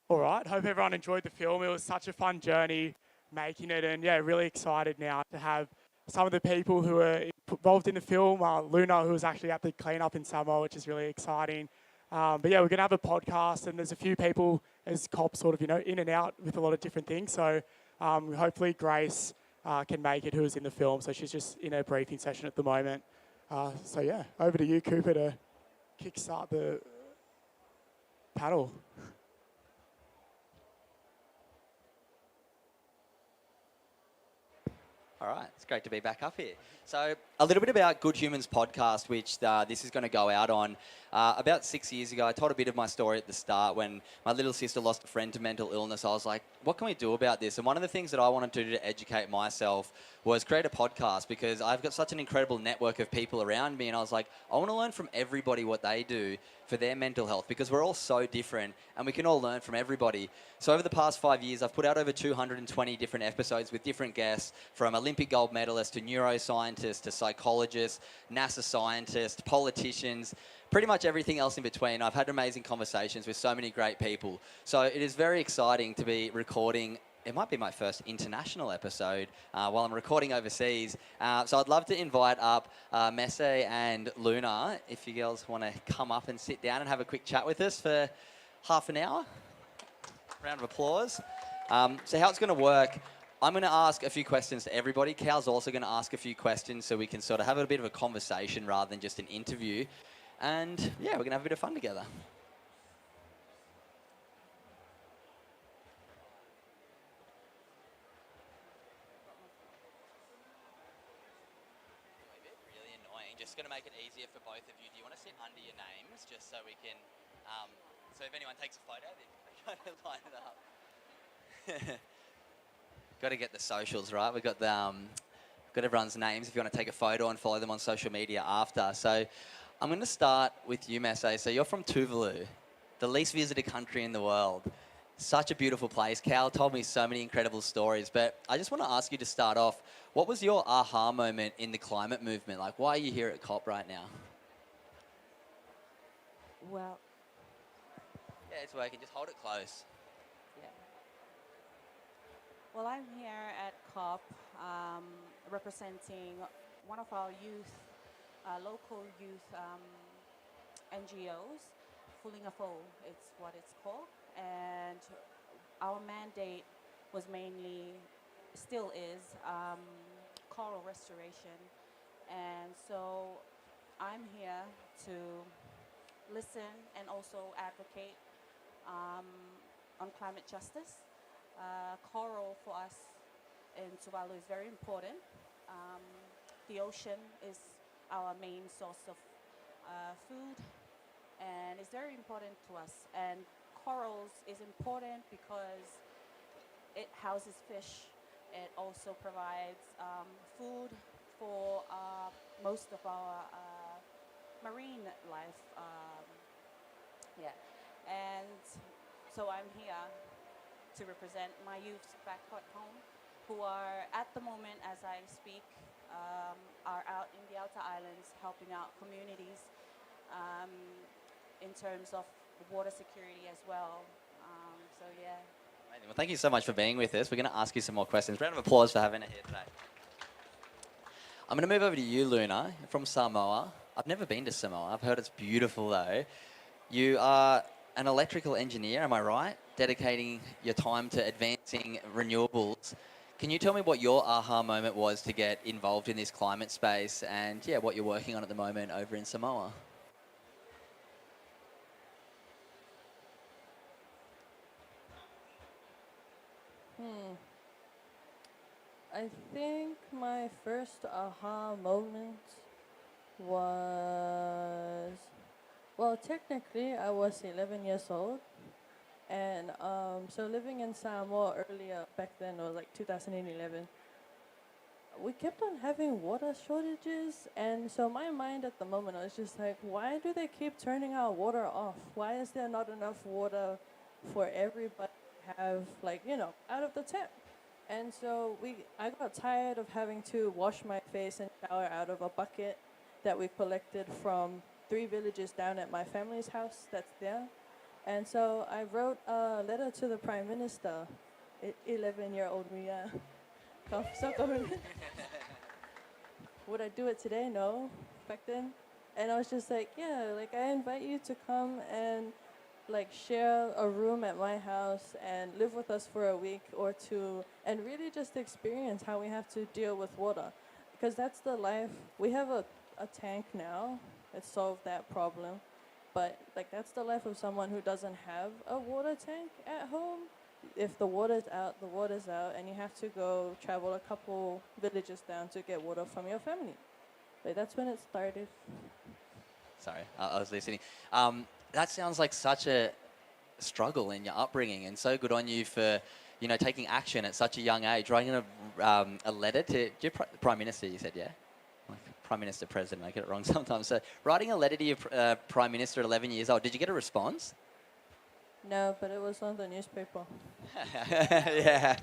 All right, hope everyone enjoyed the film. It was such a fun journey making it, and yeah, really excited now to have some of the people who are involved in the film. Luna, who was actually at the cleanup in Samoa, which is really exciting. But yeah, we're going to have a podcast, and there's a few people as cops sort of, in and out with a lot of different things. So hopefully Grace can make it, who is in the film. So she's just in a briefing session at the moment. So yeah, over to you, Cooper, to kickstart the panel. All right, it's great to be back up here. So a little bit about Good Humans podcast, which this is going to go out on. About 6 years ago, I told a bit of my story at the start when my little sister lost a friend to mental illness. I was like, what can we do about this? And one of the things that I wanted to do to educate myself was create a podcast, because I've got such an incredible network of people around me. And I was like, I want to learn from everybody what they do for their mental health, because we're all so different and we can all learn from everybody. So over the past 5 years, I've put out over 220 different episodes with different guests, from Olympic gold medalists to neuroscientists to psychologists, NASA scientists, politicians, pretty much everything else in between. I've had amazing conversations with so many great people. So it is very exciting to be recording. It might be my first international episode while I'm recording overseas. So I'd love to invite up Messe and Luna, if you girls want to come up and sit down and have a quick chat with us for half an hour. Round of applause. So how it's going to work, I'm going to ask a few questions to everybody. Cal's also going to ask a few questions so we can sort of have a bit of a conversation rather than just an interview. And yeah, we're going to have a bit of fun together. Really annoying. Just going to make it easier for both of you. Do you want to sit under your names just so we can, so if anyone takes a photo, they kind of line it up. Got to get the socials right. We've got the, got everyone's names if you want to take a photo and follow them on social media after. So I'm going to start with you, Messe. So you're from Tuvalu, the least visited country in the world. Such a beautiful place. Kal told me so many incredible stories, but I just want to ask you to start off, what was your aha moment in the climate movement? Like, why are you here at COP right now? Well, yeah, it's working. Just hold it close. yeah. Well, I'm here at COP representing one of our youth, local youth NGOs, Fooling a Foe, it's what it's called. And our mandate was mainly, still is, coral restoration. And so I'm here to listen and also advocate on climate justice. Coral for us in Tuvalu is very important. The ocean is our main source of food, and it's very important to us. And corals is important because it houses fish. It also provides food for most of our marine life. Yeah, and so I'm here to represent my youth back at home, who are at the moment, as I speak, are out in the outer islands helping out communities in terms of water security as well. So yeah. Amazing. Well, thank you so much for being with us. We're going to ask you some more questions. Round of applause for having it here today. I'm going to move over to you, Luna, from Samoa. I've never been to Samoa. I've heard it's beautiful, though. You are an electrical engineer, am I right? Dedicating your time to advancing renewables. Can you tell me what your aha moment was to get involved in this climate space and, yeah, what you're working on at the moment over in Samoa? I think my first aha moment was, well, Well, technically, I was 11 years old. And so living in Samoa earlier, back then, it was like 2011, we kept on having water shortages. And so my mind at the moment, I was just like, why do they keep turning our water off? Why is there not enough water for everybody to have, like, you know, out of the tap? And so I got tired of having to wash my face and shower out of a bucket that we collected from 3 villages down at my family's house that's there. And so I wrote a letter to the Prime Minister, 11-year-old me. Would I do it today? No, back then. And I was just like, yeah, like I invite you to come and like share a room at my house and live with us for a week or two and really just experience how we have to deal with water. Because that's the life. We have a tank now. It solved that problem. But like that's the life of someone who doesn't have a water tank at home. If the water's out, the water's out, and you have to go travel a couple villages down to get water from your family. But that's when it started. Sorry, I was listening. That sounds like such a struggle in your upbringing, and so good on you for, you know, taking action at such a young age. Writing a letter to your Prime Minister, you said, yeah? Prime Minister, President, I get it wrong sometimes. So writing a letter to your Prime Minister at 11 years old, did you get a response? No, but it was on the newspaper. Yeah.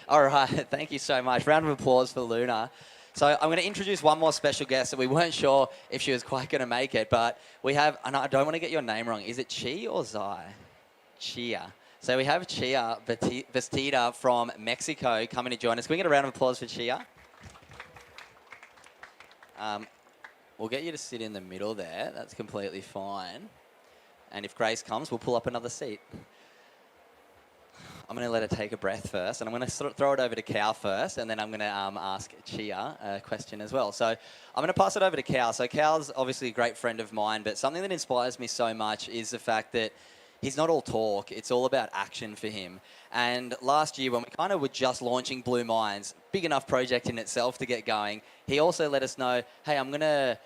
All right, thank you so much. Round of applause for Luna. So I'm going to introduce one more special guest that we weren't sure if she was quite going to make it, but we have, and I don't want to get your name wrong, is it Chi or Zai? Chia. So we have Chia Vestida from Mexico coming to join us. Can we get a round of applause for Chia? We'll get you to sit in the middle there. That's completely fine. And if Grace comes, we'll pull up another seat. I'm going to let her take a breath first, and I'm going to sort of throw it over to Kal first, and then I'm going to ask Chia a question as well. So I'm going to pass it over to Kal. So Kal's obviously a great friend of mine, but something that inspires me so much is the fact that he's not all talk, it's all about action for him. And last year, when we kind of were just launching Blue Minds, big enough project in itself to get going, he also let us know, hey, I'm going to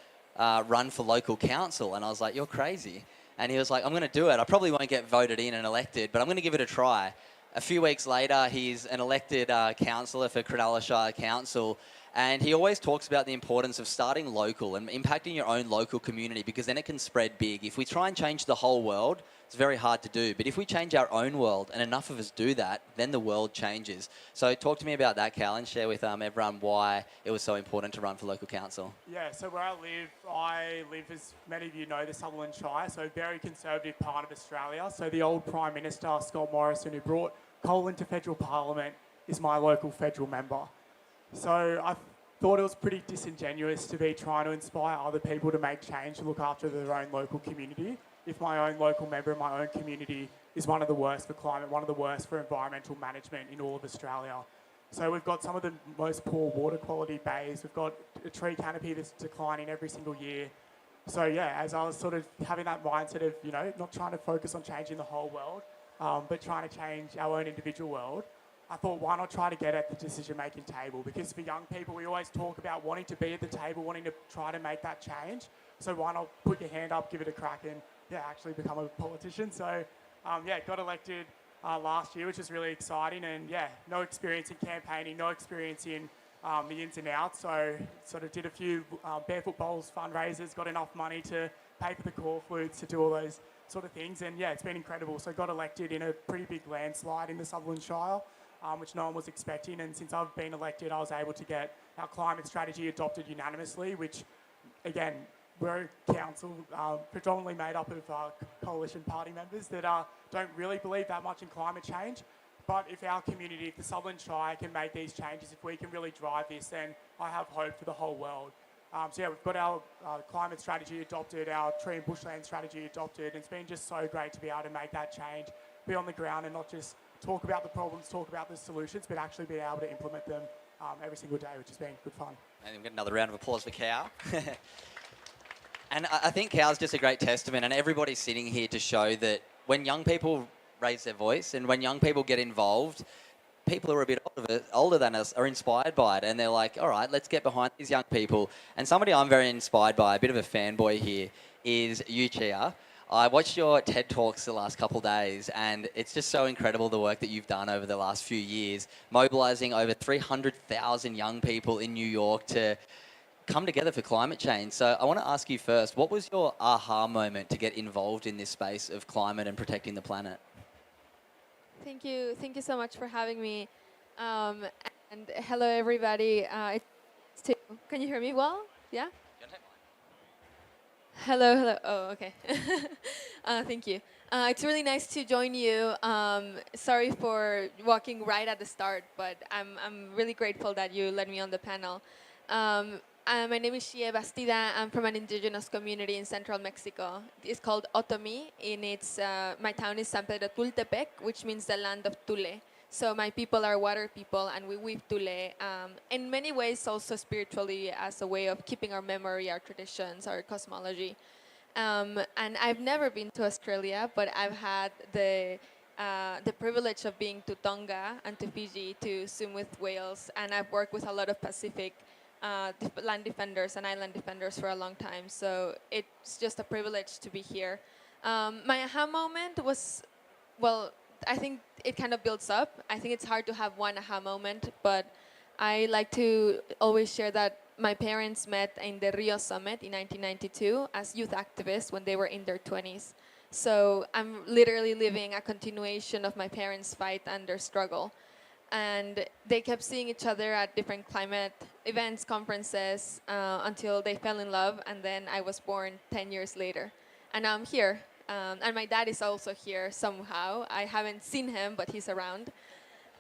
run for local council. And I was like, you're crazy. And he was like, I'm going to do it. I probably won't get voted in and elected, but I'm going to give it a try. A few weeks later, he's an elected councillor for Cronulla Shire Council, and he always talks about the importance of starting local and impacting your own local community, because then it can spread big. If we try and change the whole world, it's very hard to do. But if we change our own world, and enough of us do that, then the world changes. So talk to me about that, Kal, and share with everyone why it was so important to run for local council. Yeah, so where I live, as many of you know, the Sutherland Shire, so a very conservative part of Australia. So the old Prime Minister, Scott Morrison, who brought coal into federal parliament, is my local federal member. So I thought it was pretty disingenuous to be trying to inspire other people to make change, to look after their own local community, if my own local member in my own community is one of the worst for climate, one of the worst for environmental management in all of Australia. So we've got some of the most poor water quality bays. We've got a tree canopy that's declining every single year. So yeah, as I was sort of having that mindset of, you know, not trying to focus on changing the whole world, but trying to change our own individual world, I thought, why not try to get at the decision-making table? Because for young people, we always talk about wanting to be at the table, wanting to try to make that change. So why not put your hand up, give it a crack, and yeah, actually become a politician. So yeah, got elected last year, which is really exciting. And yeah, no experience in campaigning, no experience in the ins and outs. So sort of did a few Barefoot Bowls fundraisers, got enough money to pay for the call flutes, to do all those sort of things. And yeah, it's been incredible. So got elected in a pretty big landslide in the Sutherland Shire, which no one was expecting. And since I've been elected, I was able to get our climate strategy adopted unanimously, which again, we're a council predominantly made up of coalition party members that don't really believe that much in climate change. But if our community, if the Sutherland Shire can make these changes, if we can really drive this, then I have hope for the whole world. So yeah, we've got our climate strategy adopted, our tree and bushland strategy adopted, and it's been just so great to be able to make that change, be on the ground and not just talk about the problems, talk about the solutions, but actually be able to implement them every single day, which has been good fun. And we've got another round of applause for Kal. And I think Kal's just a great testament, and everybody's sitting here to show that when young people raise their voice and when young people get involved, people who are a bit older than us are inspired by it, and they're like, all right, let's get behind these young people. And somebody I'm very inspired by, a bit of a fanboy here, is you, Chia. I watched your TED Talks the last couple of days, and it's just so incredible the work that you've done over the last few years, mobilizing over 300,000 young people in New York to come together for climate change. So I want to ask you first, what was your aha moment to get involved in this space of climate and protecting the planet? Thank you so much for having me. And hello, everybody. Can you hear me well? Yeah? Hello. Oh, okay. Thank you. It's really nice to join you. Sorry for walking right at the start, but I'm really grateful that you led me on the panel. My name is Shie Bastida. I'm from an indigenous community in central Mexico. It's called Otomi. My town is San Pedro Tultepec, which means the land of Tule. So my people are water people, and we weave Tule. In many ways, also spiritually, as a way of keeping our memory, our traditions, our cosmology. And I've never been to Australia, but I've had the privilege of being to Tonga and to Fiji to swim with whales, and I've worked with a lot of Pacific land defenders and island defenders for a long time. So it's just a privilege to be here. My aha moment was, well, I think it kind of builds up. I think it's hard to have one aha moment, but I like to always share that my parents met in the Rio Summit in 1992 as youth activists when they were in their 20s. So I'm literally living a continuation of my parents' fight and their struggle. And they kept seeing each other at different climate events, conferences, until they fell in love, and then I was born 10 years later. And now I'm here. And my dad is also here somehow. I haven't seen him, but he's around.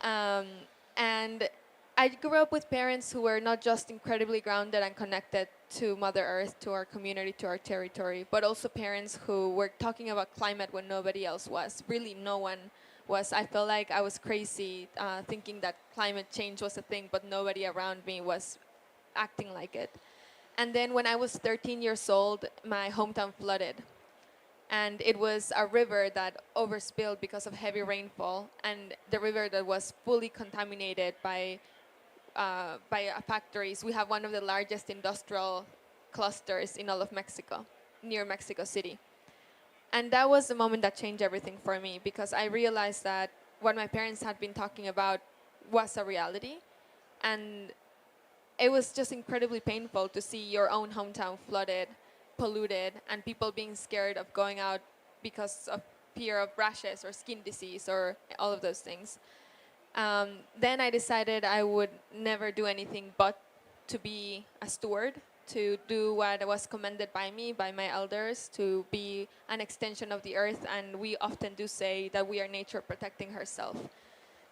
And I grew up with parents who were not just incredibly grounded and connected to Mother Earth, to our community, to our territory, but also parents who were talking about climate when nobody else was. Really, no one was. I felt like I was crazy thinking that climate change was a thing, but nobody around me was acting like it. And then when I was 13 years old, my hometown flooded. And it was a river that overspilled because of heavy rainfall, and the river that was fully contaminated by factories. We have one of the largest industrial clusters in all of Mexico, near Mexico City. And that was the moment that changed everything for me, because I realized that what my parents had been talking about was a reality. And it was just incredibly painful to see your own hometown flooded, polluted, and people being scared of going out because of fear of rashes or skin disease or all of those things. Then I decided I would never do anything but to be a steward, to do what was commended by me, by my elders, to be an extension of the earth. And we often do say that we are nature protecting herself.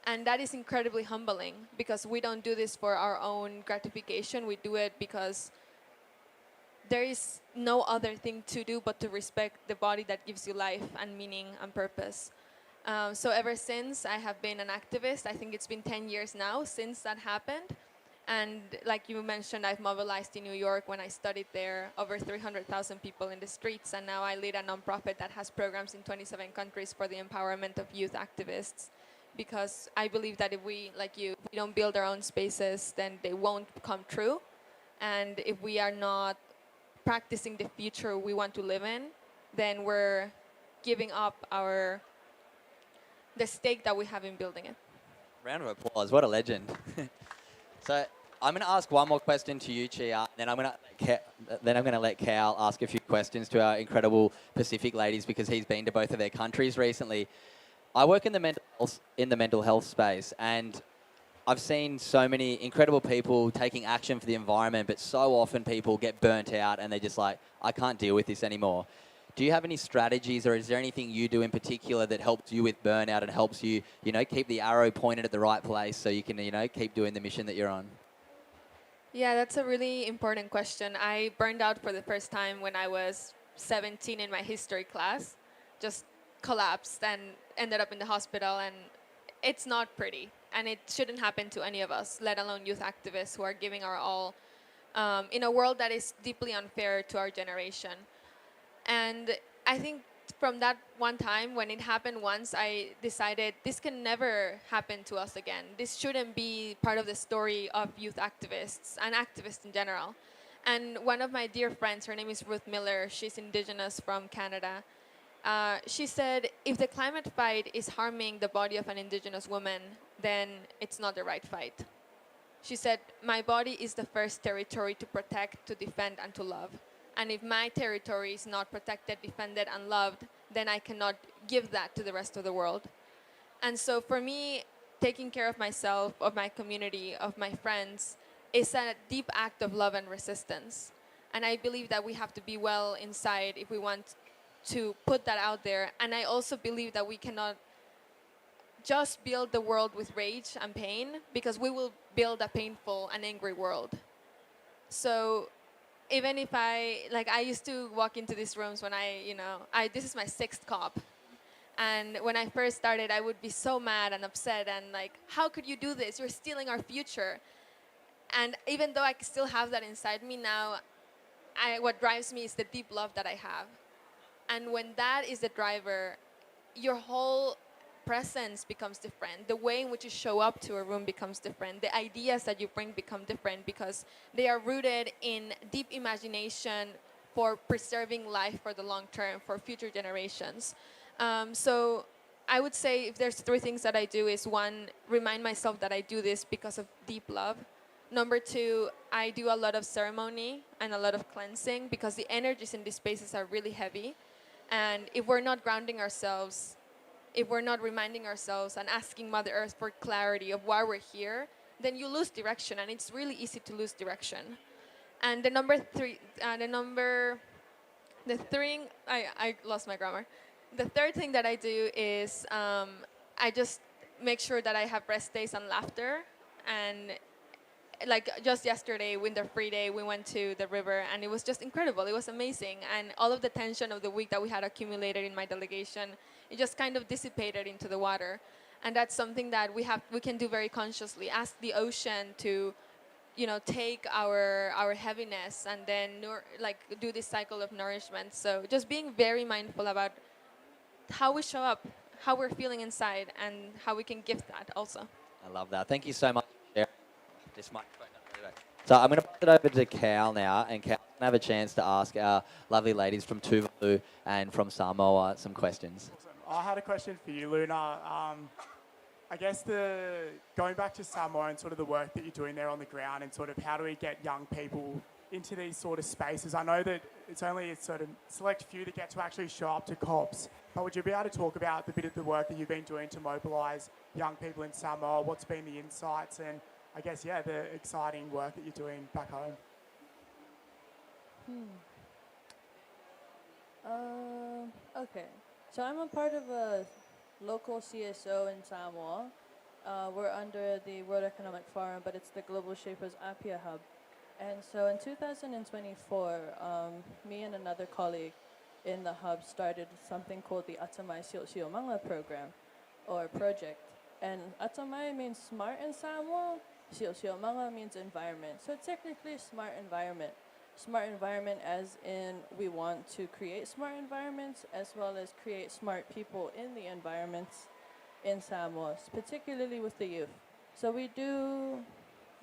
And that is incredibly humbling, because we don't do this for our own gratification. We do it because there is no other thing to do but to respect the body that gives you life and meaning and purpose. So ever since, I have been an activist. I think it's been 10 years now since that happened. And like you mentioned, I've mobilized in New York when I studied there, over 300,000 people in the streets. And now I lead a nonprofit that has programs in 27 countries for the empowerment of youth activists. Because I believe that if we, like you, if we don't build our own spaces, then they won't come true. And if we are not practicing the future we want to live in, then we're giving up the stake that we have in building it. Round of applause. What a legend. So I'm going to ask one more question to you, Chia, then I'm going to let Kal ask a few questions to our incredible Pacific ladies, because he's been to both of their countries recently. I work in the mental health space, and I've seen so many incredible people taking action for the environment, but so often people get burnt out and they're just like, I can't deal with this anymore. Do you have any strategies, or is there anything you do in particular that helps you with burnout and helps you, keep the arrow pointed at the right place so you can, keep doing the mission that you're on? Yeah, that's a really important question. I burned out for the first time when I was 17 in my history class. Just collapsed and ended up in the hospital, and it's not pretty. And it shouldn't happen to any of us, let alone youth activists who are giving our all in a world that is deeply unfair to our generation. And I think from that one time, when it happened once, I decided this can never happen to us again. This shouldn't be part of the story of youth activists and activists in general. And one of my dear friends, her name is Ruth Miller, she's indigenous from Canada. She said, if the climate fight is harming the body of an indigenous woman, then it's not the right fight. She said, my body is the first territory to protect, to defend, and to love. And if my territory is not protected, defended, and loved, then I cannot give that to the rest of the world. And so for me, taking care of myself, of my community, of my friends, is a deep act of love and resistance. And I believe that we have to be well inside if we want to put that out there. And I also believe that we cannot just build the world with rage and pain, because we will build a painful and angry world. So even if I used to walk into these rooms when this is my 6th COP. And when I first started, I would be so mad and upset and like, how could you do this? You're stealing our future. And even though I still have that inside me now, what drives me is the deep love that I have. And when that is the driver, your whole presence becomes different. The way in which you show up to a room becomes different. The ideas that you bring become different because they are rooted in deep imagination for preserving life for the long term, for future generations. So I would say if there's 3 things that I do is 1, remind myself that I do this because of deep love. Number 2, I do a lot of ceremony and a lot of cleansing because the energies in these spaces are really heavy. And if we're not grounding ourselves, if we're not reminding ourselves and asking Mother Earth for clarity of why we're here, then you lose direction, and it's really easy to lose direction. And the I lost my grammar. The 3rd thing that I do is I just make sure that I have rest days and laughter. And like just yesterday, Winter Free Day, we went to the river, and it was just incredible. It was amazing. And all of the tension of the week that we had accumulated in my delegation, it just kind of dissipated into the water. And that's something that we can do very consciously. Ask the ocean to, take our heaviness and then do this cycle of nourishment. So just being very mindful about how we show up, how we're feeling inside, and how we can gift that also. I love that. Thank you so much. This microphone. So I'm going to pass it over to Kal now, and Kal can have a chance to ask our lovely ladies from Tuvalu and from Samoa some questions. Awesome. I had a question for you, Luna. I guess going back to Samoa and sort of the work that you're doing there on the ground, and sort of how do we get young people into these sort of spaces? I know that it's only a sort of select few that get to actually show up to COPs, but would you be able to talk about the bit of the work that you've been doing to mobilise young people in Samoa? What's been the insights and I guess, the exciting work that you're doing back home? Okay. So I'm a part of a local CSO in Samoa. We're under the World Economic Forum, but it's the Global Shapers Apia Hub. And so in 2024, me and another colleague in the hub started something called the Atamai Siomanga program, or project. And Atamai means smart in Samoa. Siomanga means environment. So technically smart environment. Smart environment as in we want to create smart environments as well as create smart people in the environments in Samoa, particularly with the youth. So we do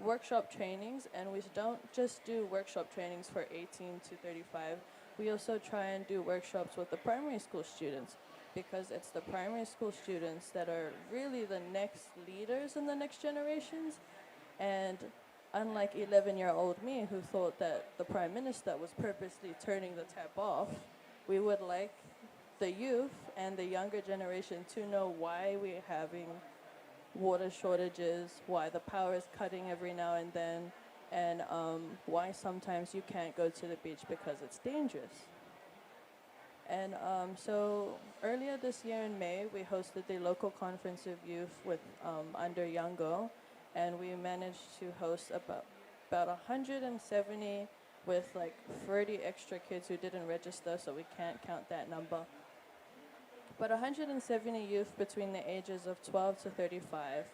workshop trainings, and we don't just do workshop trainings for 18 to 35. We also try and do workshops with the primary school students, because it's the primary school students that are really the next leaders in the next generations. And unlike 11-year-old me, who thought that the Prime Minister was purposely turning the tap off, we would like the youth and the younger generation to know why we're having water shortages, why the power is cutting every now and then, and why sometimes you can't go to the beach because it's dangerous. And so earlier this year in May, we hosted the local conference of youth with under Yango, and we managed to host about 170 with like 30 extra kids who didn't register, so we can't count that number. But 170 youth between the ages of 12 to 35.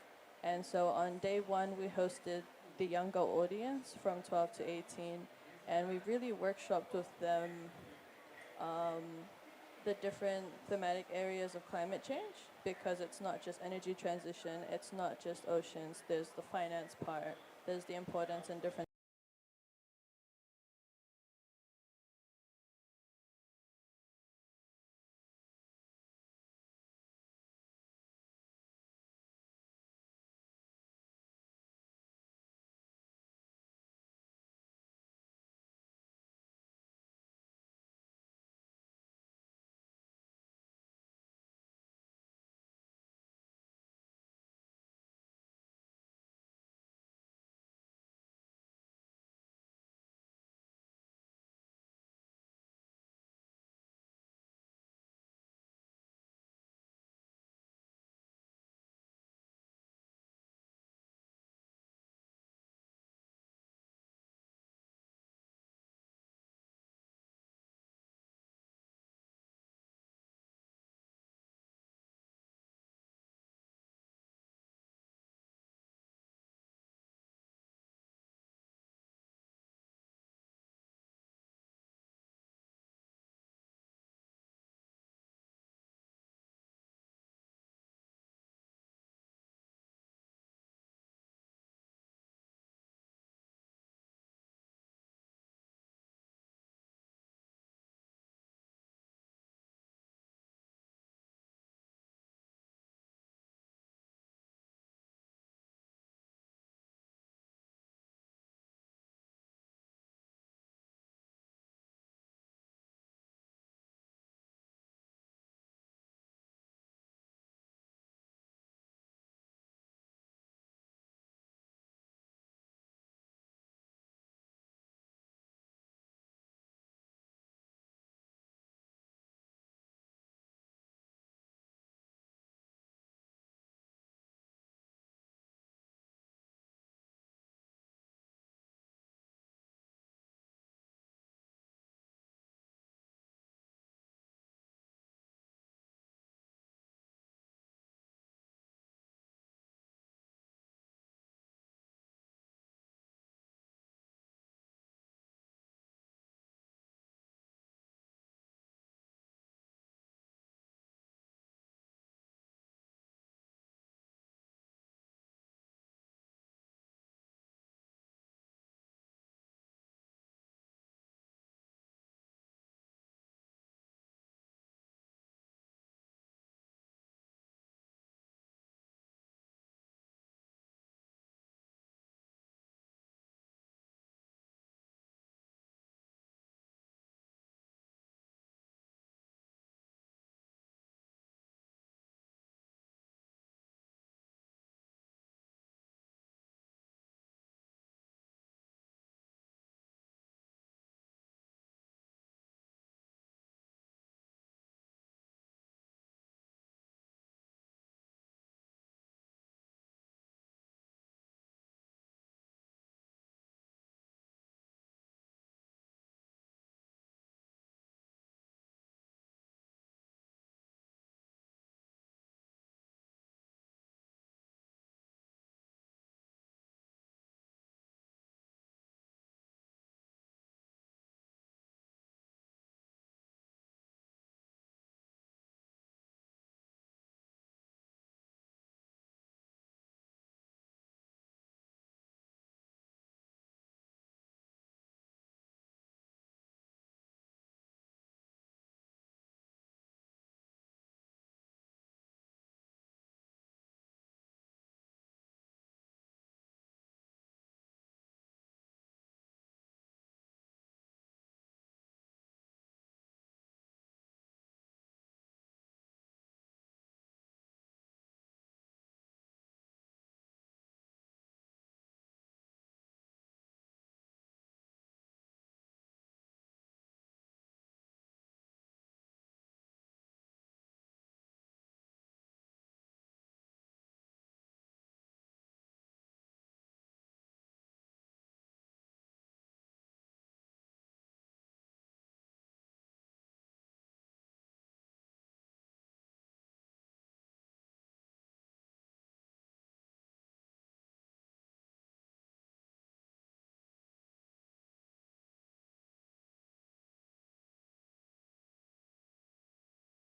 And so on day one, we hosted the younger audience from 12 to 18, and we really workshopped with them the different thematic areas of climate change, because it's not just energy transition, it's not just oceans, there's the finance part, there's the importance in different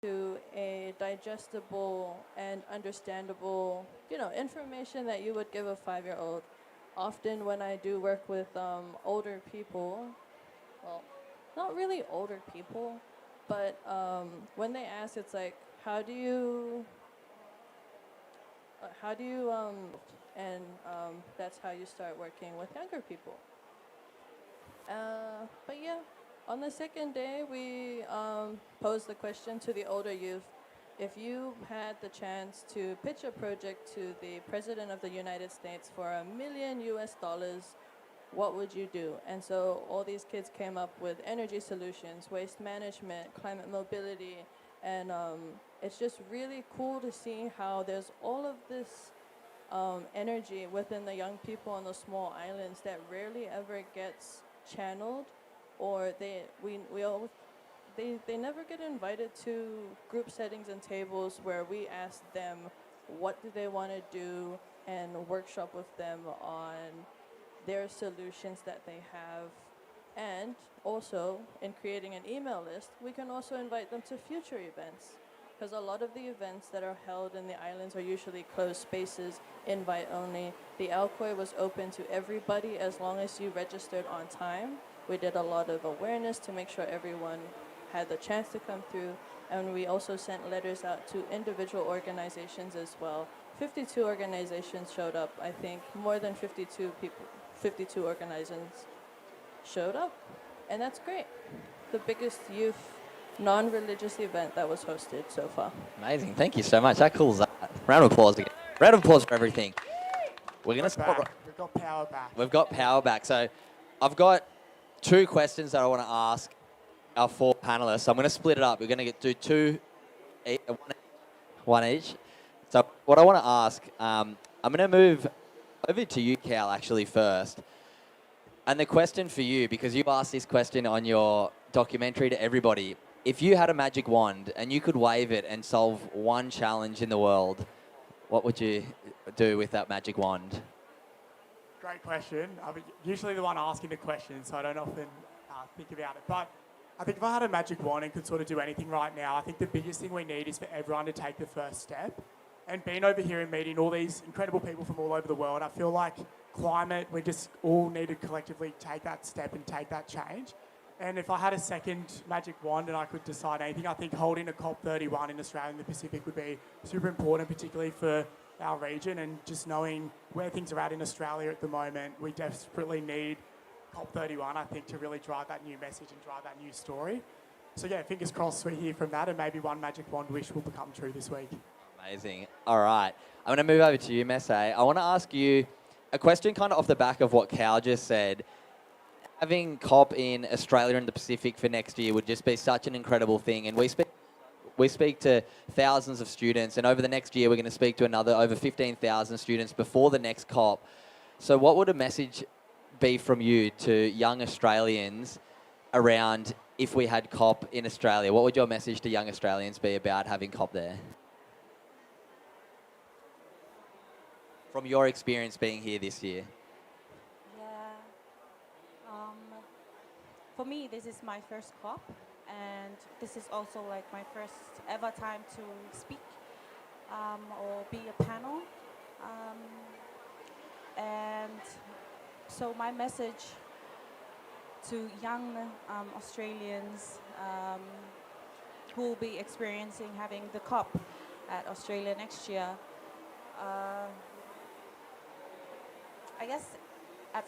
to a digestible and understandable, information that you would give a 5-year-old. Often when I do work with older people, well, not really older people, but when they ask, it's like, how do you, and that's how you start working with younger people. But yeah, on the second day, we posed the question to the older youth. If you had the chance to pitch a project to the President of the United States for $1 million US, what would you do? And so all these kids came up with energy solutions, waste management, climate mobility, and it's just really cool to see how there's all of this energy within the young people on the small islands that rarely ever gets channeled, or they never get invited to group settings and tables where we ask them what do they want to do and workshop with them on their solutions that they have. And also, in creating an email list, we can also invite them to future events, because a lot of the events that are held in the islands are usually closed spaces, invite only. The Alcoy was open to everybody as long as you registered on time. We did a lot of awareness to make sure everyone had the chance to come through, and we also sent letters out to individual organizations as well. 52 organizations showed up. I think more than 52 people, 52 organizations showed up, and that's great. The biggest youth non-religious event that was hosted so far. Amazing. Thank you so much. How cool is that? Round of applause again. Round of applause for everything. We're going to start. We've got power back. We've got power back. So I've got 2 questions that I want to ask our 4 panelists. I'm going to split it up. We're going to do 2, one each. So what I want to ask, I'm going to move over to you, Kal, actually first. And the question for you, because you asked this question on your documentary to everybody, if you had a magic wand and you could wave it and solve one challenge in the world, what would you do with that magic wand? Great question. I'm usually the one asking the question, so I don't often think about it. But I think if I had a magic wand and could sort of do anything right now, I think the biggest thing we need is for everyone to take the first step. And being over here and meeting all these incredible people from all over the world, I feel like climate, we just all need to collectively take that step and take that change. And if I had a second magic wand and I could decide anything, I think holding a COP31 in Australia and the Pacific would be super important, particularly for our region, and just knowing where things are at in Australia at the moment. We desperately need COP31, I think, to really drive that new message and drive that new story. So yeah, fingers crossed we hear from that, and maybe one magic wand wish will become true this week. Amazing. All right. I'm going to move over to you, Messe. I want to ask you a question kind of off the back of what Kal just said. Having COP in Australia and the Pacific for next year would just be such an incredible thing. And we speak to thousands of students, and over the next year we're going to speak to another over 15,000 students before the next COP. So what would a message be from you to young Australians around if we had COP in Australia? What would your message to young Australians be about having COP there? From your experience being here this year. For me, this is my first COP, and this is also like my first ever time to speak or be a panel. And so my message to young Australians who will be experiencing having the COP at Australia next year, I guess at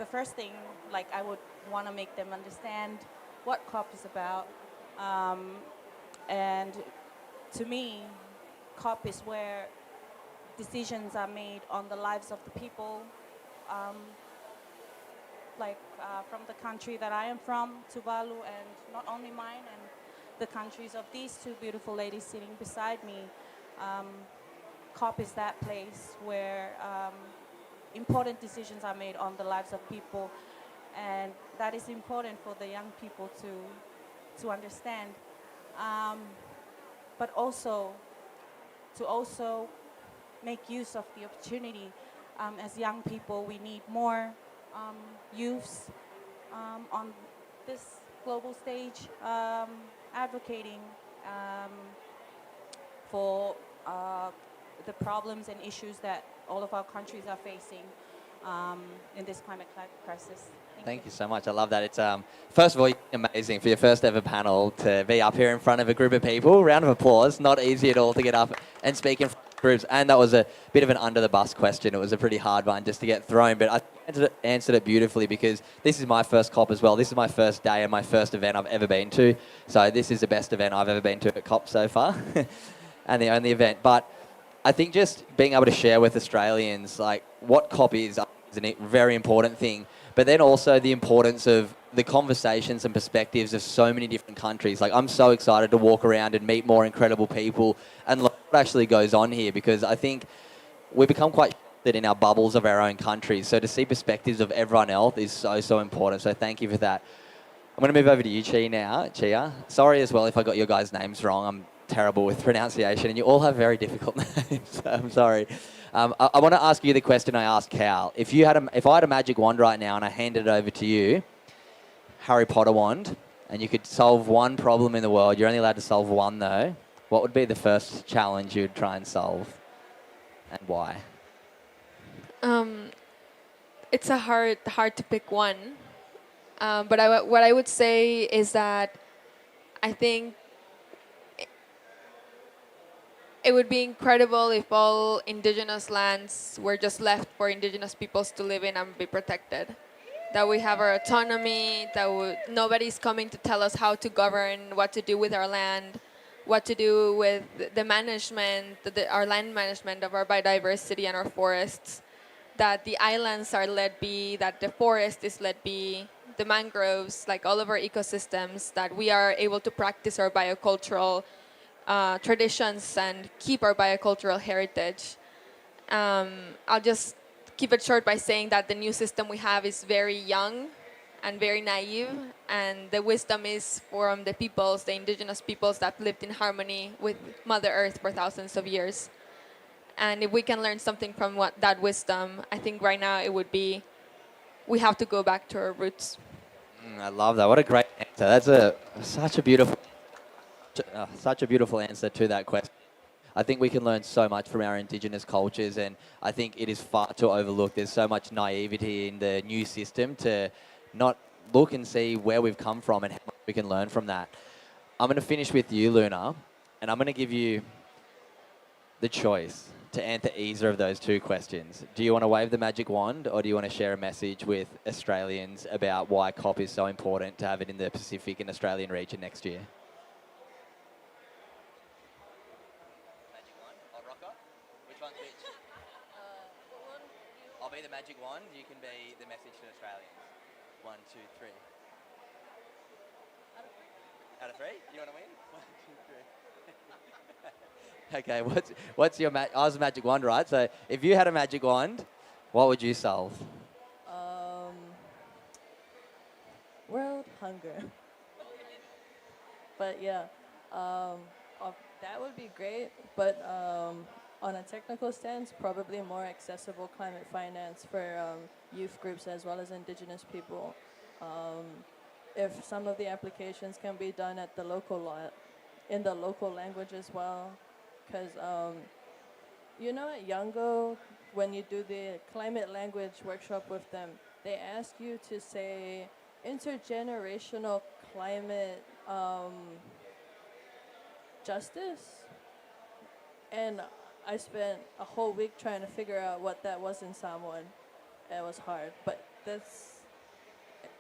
the first thing, like I would want to make them understand what COP is about. And to me, COP is where decisions are made on the lives of the people, from the country that I am from, Tuvalu, and not only mine, and the countries of these 2 beautiful ladies sitting beside me. COP is that place where important decisions are made on the lives of people, and that is important for the young people to understand. But also to make use of the opportunity. As young people, we need more youths on this global stage advocating for the problems and issues that all of our countries are facing in this climate crisis. Thank you so much. I love that. It's first of all, amazing for your first ever panel to be up here in front of a group of people. Round of applause. Not easy at all to get up and speak in front of groups. And that was a bit of an under the bus question. It was a pretty hard one just to get thrown, but I answered it beautifully because this is my first COP as well. This is my first day and my first event I've ever been to. So this is the best event I've ever been to at COP so far, and the only event. But I think just being able to share with Australians like what COP is a very important thing. But then also the importance of the conversations and perspectives of so many different countries. Like I'm so excited to walk around and meet more incredible people and look what actually goes on here, because I think we become quite in our bubbles of our own countries. So to see perspectives of everyone else is so, so important. So thank you for that. I'm going to move over to you, Chia. Sorry as well if I got your guys' names wrong. I'm terrible with pronunciation and you all have very difficult names. So I'm sorry. I want to ask you the question I asked Kal. If I had a magic wand right now and I handed it over to you, Harry Potter wand, and you could solve one problem in the world, you're only allowed to solve one though, what would be the first challenge you'd try and solve and why? It's a hard to pick one. But what I would say is that I think it would be incredible if all indigenous lands were just left for indigenous peoples to live in and be protected. That we have our autonomy, that nobody's coming to tell us how to govern, what to do with our land, what to do with the management, our land management of our biodiversity and our forests, that the islands are let be, that the forest is let be, the mangroves, like all of our ecosystems, that we are able to practice our biocultural traditions and keep our biocultural heritage. I'll just keep it short by saying that the new system we have is very young and very naive, and the wisdom is from the peoples, the indigenous peoples that lived in harmony with Mother Earth for thousands of years. And if we can learn something from that wisdom, I think right now it would be, we have to go back to our roots. I love that. What a great answer. That's such a beautiful answer to that question. I think we can learn so much from our indigenous cultures, and I think it is far too overlooked. There's so much naivety in the new system to not look and see where we've come from and how much we can learn from that. I'm going to finish with you, Luna, and I'm going to give you the choice to answer either of those two questions. Do you want to wave the magic wand, or do you want to share a message with Australians about why COP is so important to have it in the Pacific and Australian region next year? Magic wand? I'll rock up. Which one's which? I'll be the magic wand. You can be the message to Australians. 1, 2, 3. Out of three? You want to win? 1, 2, 3. Okay, what's your I was a magic wand, right? So if you had a magic wand, what would you solve? World hunger. But yeah, that would be great. But on a technical stance, probably more accessible climate finance for youth groups as well as indigenous people. If some of the applications can be done at the in the local language as well. Because, at Youngo, when you do the climate language workshop with them, they ask you to say intergenerational climate justice. And I spent a whole week trying to figure out what that was in Samoan. It was hard, but that's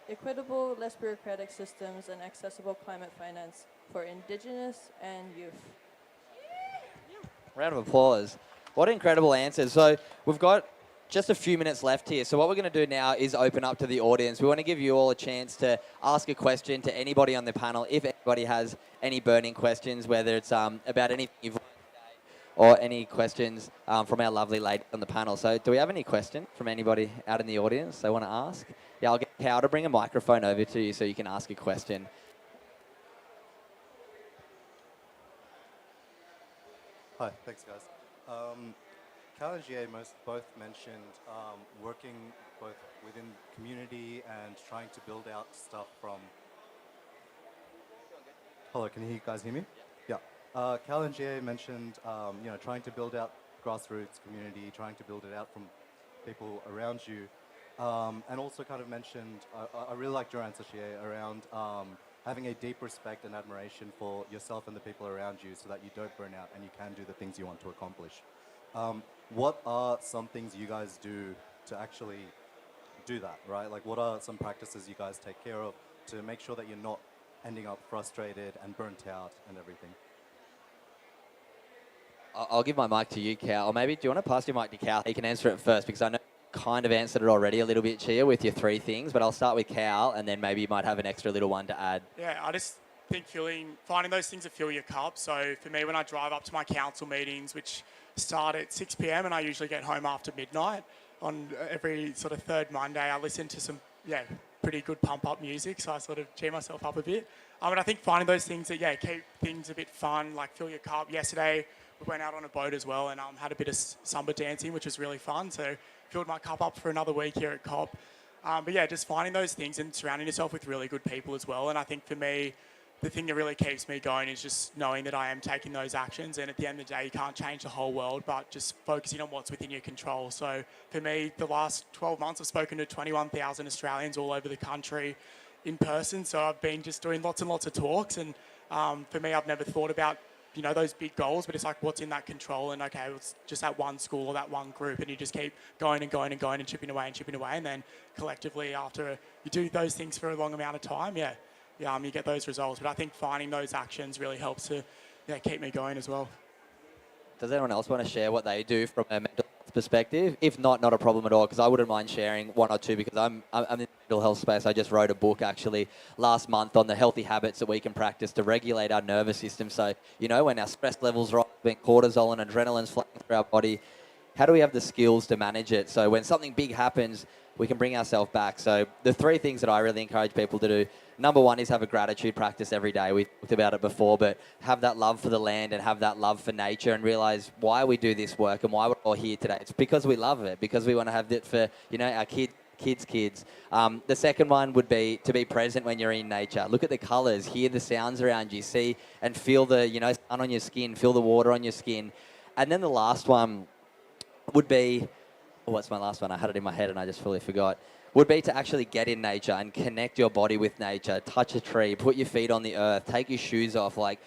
equitable, less bureaucratic systems and accessible climate finance for indigenous and youth. Round of applause. What incredible answers. So we've got just a few minutes left here. So what we're going to do now is open up to the audience. We want to give you all a chance to ask a question to anybody on the panel. If anybody has any burning questions, whether it's about anything you've learned today or any questions from our lovely lady on the panel. So do we have any questions from anybody out in the audience they want to ask? Yeah, I'll get Kal to bring a microphone over to you so you can ask a question. Hi, thanks guys. Kal and Jie both mentioned working both within community and trying to build out stuff from... Hello, can you guys hear me? Yeah. Cal and GA mentioned, trying to build out grassroots community, trying to build it out from people around you, and also kind of mentioned, I really liked your answer, GA, around having a deep respect and admiration for yourself and the people around you so that you don't burn out and you can do the things you want to accomplish. What are some things you guys do to actually do that, right? Like, what are some practices you guys take care of to make sure that you're not ending up frustrated and burnt out and everything? I'll give my mic to you, Cal. Or maybe, do you want to pass your mic to Cal? He can answer it first because I know you kind of answered it already a little bit, Chia, with your 3 things. But I'll start with Cal, and then maybe you might have an extra little one to add. Yeah, I just think finding those things that fill your cup. So for me, when I drive up to my council meetings, which start at 6 p.m. and I usually get home after midnight on every sort of third Monday, I listen to some, pretty good pump-up music, so I sort of cheer myself up a bit. And I think finding those things that, keep things a bit fun, like fill your cup. Yesterday, we went out on a boat as well and had a bit of samba dancing, which was really fun. So filled my cup up for another week here at COP. Just finding those things and surrounding yourself with really good people as well. And I think for me, the thing that really keeps me going is just knowing that I am taking those actions. And at the end of the day, you can't change the whole world, but just focusing on what's within your control. So for me, the last 12 months, I've spoken to 21,000 Australians all over the country in person. So I've been just doing lots and lots of talks. And for me, I've never thought about those big goals, but it's like what's in that control, and okay, it's just that one school or that one group, and you just keep going and going and going and chipping away, and then collectively after you do those things for a long amount of time, you get those results. But I think finding those actions really helps to keep me going as well. Does anyone else want to share what they do from a mental health perspective? If not a problem at all, because I wouldn't mind sharing 1 or 2 because I'm in the mental health space. I just wrote a book actually last month on the healthy habits that we can practice to regulate our nervous system. So, when our stress levels rise, when cortisol and adrenaline's flowing through our body, how do we have the skills to manage it? So when something big happens, we can bring ourselves back. So the 3 things that I really encourage people to do, number 1 is have a gratitude practice every day. We've talked about it before, but have that love for the land and have that love for nature and realize why we do this work and why we're all here today. It's because we love it, because we want to have it for, our kids. The second one would be to be present when you're in nature. Look at the colors, hear the sounds around you, see and feel the, sun on your skin, feel the water on your skin. And then the last one would be, what's my last one? I had it in my head and I just fully forgot. Would be to actually get in nature and connect your body with nature, touch a tree, put your feet on the earth, take your shoes off. Like,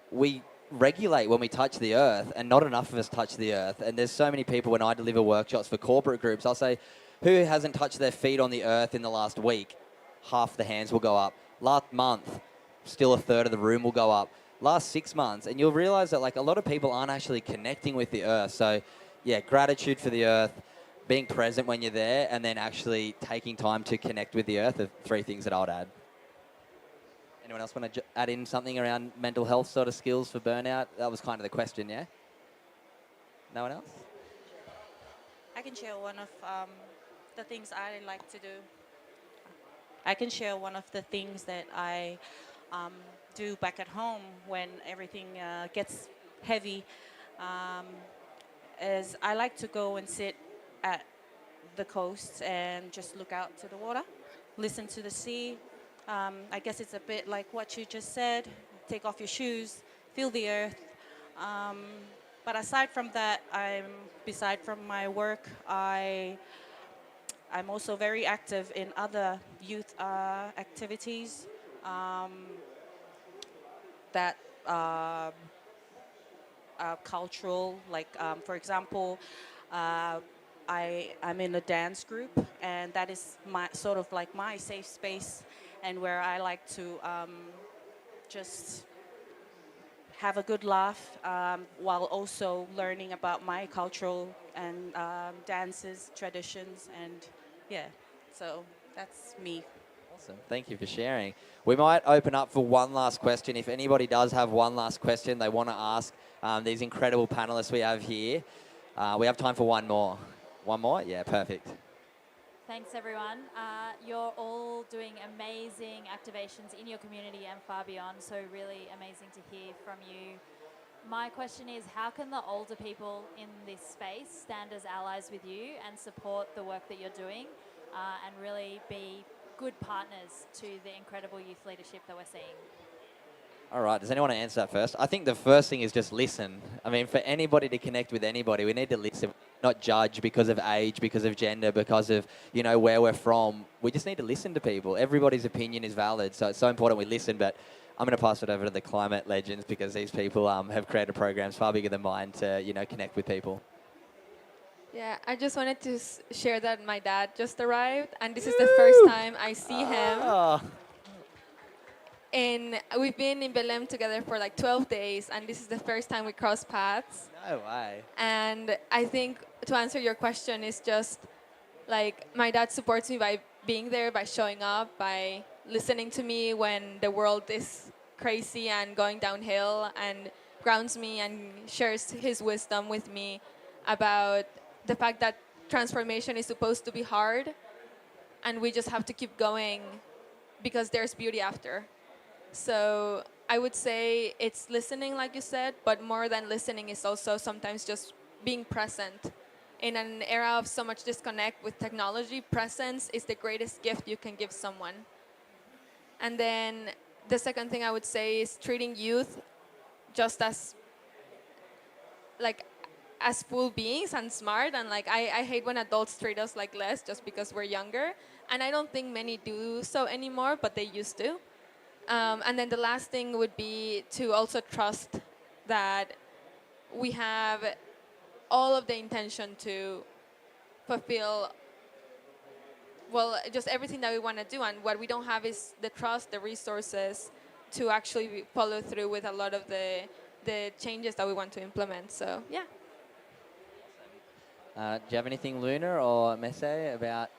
we regulate when we touch the earth and not enough of us touch the earth. And there's so many people, when I deliver workshops for corporate groups, I'll say, who hasn't touched their feet on the earth in the last week? Half the hands will go up. Last month, still a third of the room will go up. Last 6 months, and you'll realize that like a lot of people aren't actually connecting with the earth. So gratitude for the earth, being present when you're there, and then actually taking time to connect with the earth are 3 things that I would add. Anyone else want to add in something around mental health sort of skills for burnout? That was kind of the question, yeah? No one else? I can share one of the things I like to do. I can share one of the things that I do back at home when everything gets heavy. Is I like to go and sit at the coast and just look out to the water, listen to the sea. I guess it's a bit like what you just said. Take off your shoes, feel the earth. But aside from that, beside from my work, I'm also very active in other youth activities that cultural, like for example, I'm in a dance group, and that is my sort of like my safe space, and where I like to just have a good laugh while also learning about my cultural and dances, traditions, and so that's me. Awesome. Thank you for sharing. We might open up for one last question. If anybody does have one last question they want to ask these incredible panelists we have here, we have time for one more. One more? Yeah, perfect. Thanks, everyone. You're all doing amazing activations in your community and far beyond, so really amazing to hear from you. My question is, how can the older people in this space stand as allies with you and support the work that you're doing and really be good partners to the incredible youth leadership that we're seeing? All right, does anyone want to answer that first? I think the first thing is just listen. I mean, for anybody to connect with anybody, we need to listen, not judge because of age, because of gender, because of, you know, where we're from. We just need to listen to people. Everybody's opinion is valid, so it's so important we listen. But I'm going to pass it over to the climate legends because these people have created programs far bigger than mine to, you know, connect with people. Yeah, I just wanted to share that my dad just arrived, and this is the first time I see him. And we've been in Belém together for like 12 days, and this is the first time we cross paths. No way. And I think to answer your question is just like my dad supports me by being there, by showing up, by listening to me when the world is crazy and going downhill, and grounds me and shares his wisdom with me about the fact that transformation is supposed to be hard and we just have to keep going because there's beauty after. So I would say it's listening, like you said, but more than listening is also sometimes just being present. In an era of so much disconnect with technology, presence is the greatest gift you can give someone. And then the second thing I would say is treating youth just as like as full beings and smart, and like I hate when adults treat us like less just because we're younger, and I don't think many do so anymore, but they used to. And then the last thing would be to also trust that we have all of the intention to fulfill, well, just everything that we want to do. And what we don't have is the trust, the resources to actually follow through with a lot of the changes that we want to implement. So, yeah. Do you have anything, Luna or Messe, about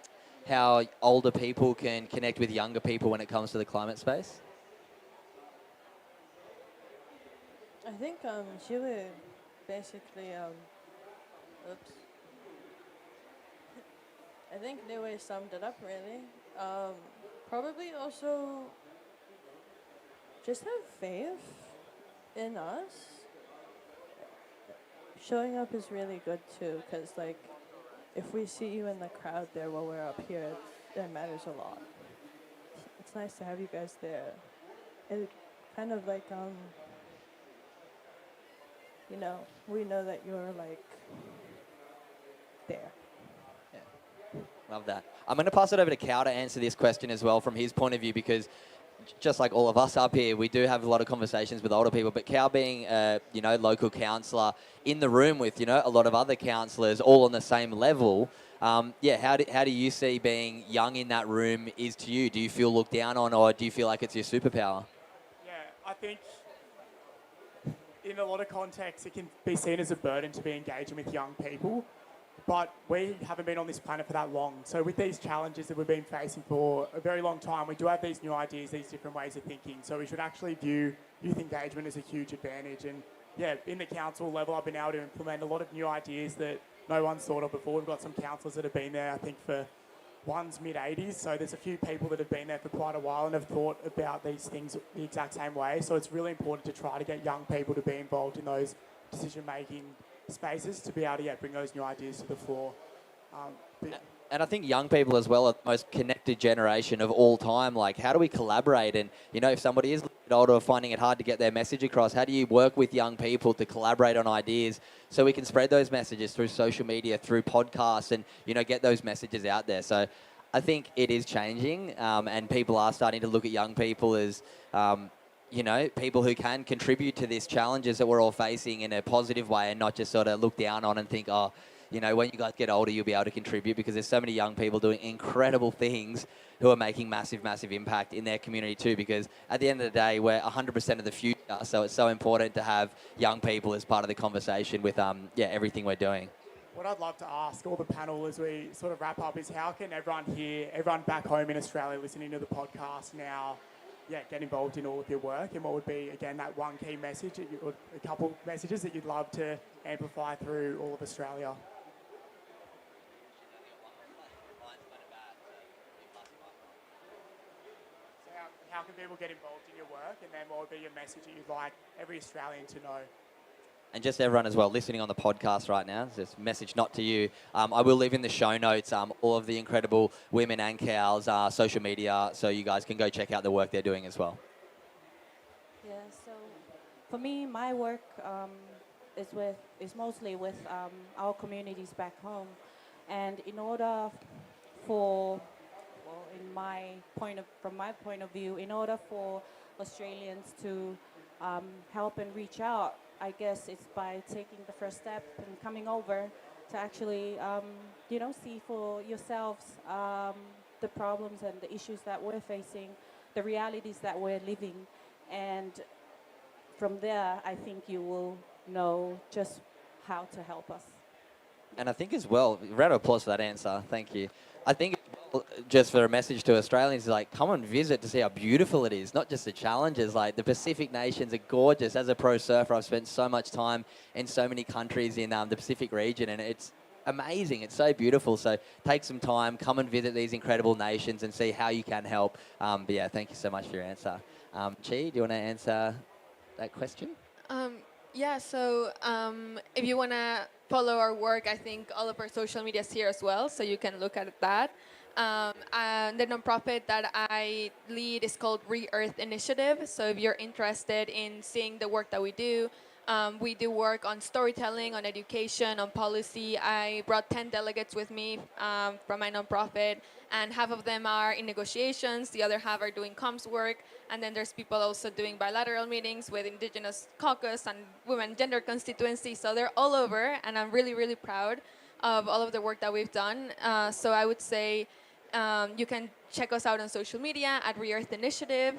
how older people can connect with younger people when it comes to the climate space? I think she would basically, oops. I think Niwe summed it up really. Probably also just have faith in us. Showing up is really good too, because like if we see you in the crowd there while we're up here, that matters a lot. It's nice to have you guys there. It kind of like you know, we know that you're like there. Love that. I'm going to pass it over to Kal to answer this question as well from his point of view, because just like all of us up here, we do have a lot of conversations with older people. But Kal being a, you know, local counsellor in the room with, you know, a lot of other counsellors all on the same level. Yeah, how do you see being young in that room is to you? Do you feel looked down on, or do you feel like it's your superpower? Yeah, I think in a lot of contexts, it can be seen as a burden to be engaging with young people. But we haven't been on this planet for that long. So with these challenges that we've been facing for a very long time, we do have these new ideas, these different ways of thinking. So we should actually view youth engagement as a huge advantage. And yeah, in the council level, I've been able to implement a lot of new ideas that no one's thought of before. We've got some councillors that have been there, I think, for one's mid-80s. So there's a few people that have been there for quite a while and have thought about these things the exact same way. So it's really important to try to get young people to be involved in those decision-making spaces to be able to bring those new ideas to the floor. And I think young people as well are the most connected generation of all time. Like, how do we collaborate? And, you know, if somebody is a little bit older or finding it hard to get their message across, how do you work with young people to collaborate on ideas so we can spread those messages through social media, through podcasts, and, you know, get those messages out there? So I think it is changing, and people are starting to look at young people as, you know, people who can contribute to these challenges that we're all facing in a positive way, and not just sort of look down on and think, oh, you know, when you guys get older, you'll be able to contribute, because there's so many young people doing incredible things who are making massive, massive impact in their community too, because at the end of the day, we're 100% of the future. So it's so important to have young people as part of the conversation with, everything we're doing. What I'd love to ask all the panel as we sort of wrap up is how can everyone here, everyone back home in Australia listening to the podcast now, get involved in all of your work, and what would be, again, that one key message, or a couple messages that you'd love to amplify through all of Australia? So how can people get involved in your work, and then what would be your message that you'd like every Australian to know? And just everyone as well listening on the podcast right now, this message not to you. I will leave in the show notes all of the incredible women and Kal's social media, so you guys can go check out the work they're doing as well. Yes. for me, my work is mostly with our communities back home, and in order for, well, from my point of view, in order for Australians to help and reach out, I guess it's by taking the first step and coming over to actually, see for yourselves the problems and the issues that we're facing, the realities that we're living, and from there, I think you will know just how to help us. And I think as well, round of applause for that answer. Thank you. I think just for a message to Australians, like, come and visit to see how beautiful it is, not just the challenges. Like, the Pacific nations are gorgeous. As a pro surfer, I've spent so much time in so many countries in the Pacific region, and it's amazing. It's so beautiful. So take some time, come and visit these incredible nations and see how you can help. But yeah, thank you so much for your answer. Chi, do you want to answer that question? Yeah, so if you want to follow our work, I think all of our social media is here as well, so you can look at that. And the nonprofit that I lead is called Re-Earth Initiative. So if you're interested in seeing the work that we do work on storytelling, on education, on policy. I brought 10 delegates with me from my nonprofit, and half of them are in negotiations, the other half are doing comms work, and then there's people also doing bilateral meetings with Indigenous caucus and women gender constituency. So they're all over, and I'm really, really proud of all of the work that we've done. So I would say you can check us out on social media at Re-Earth Initiative,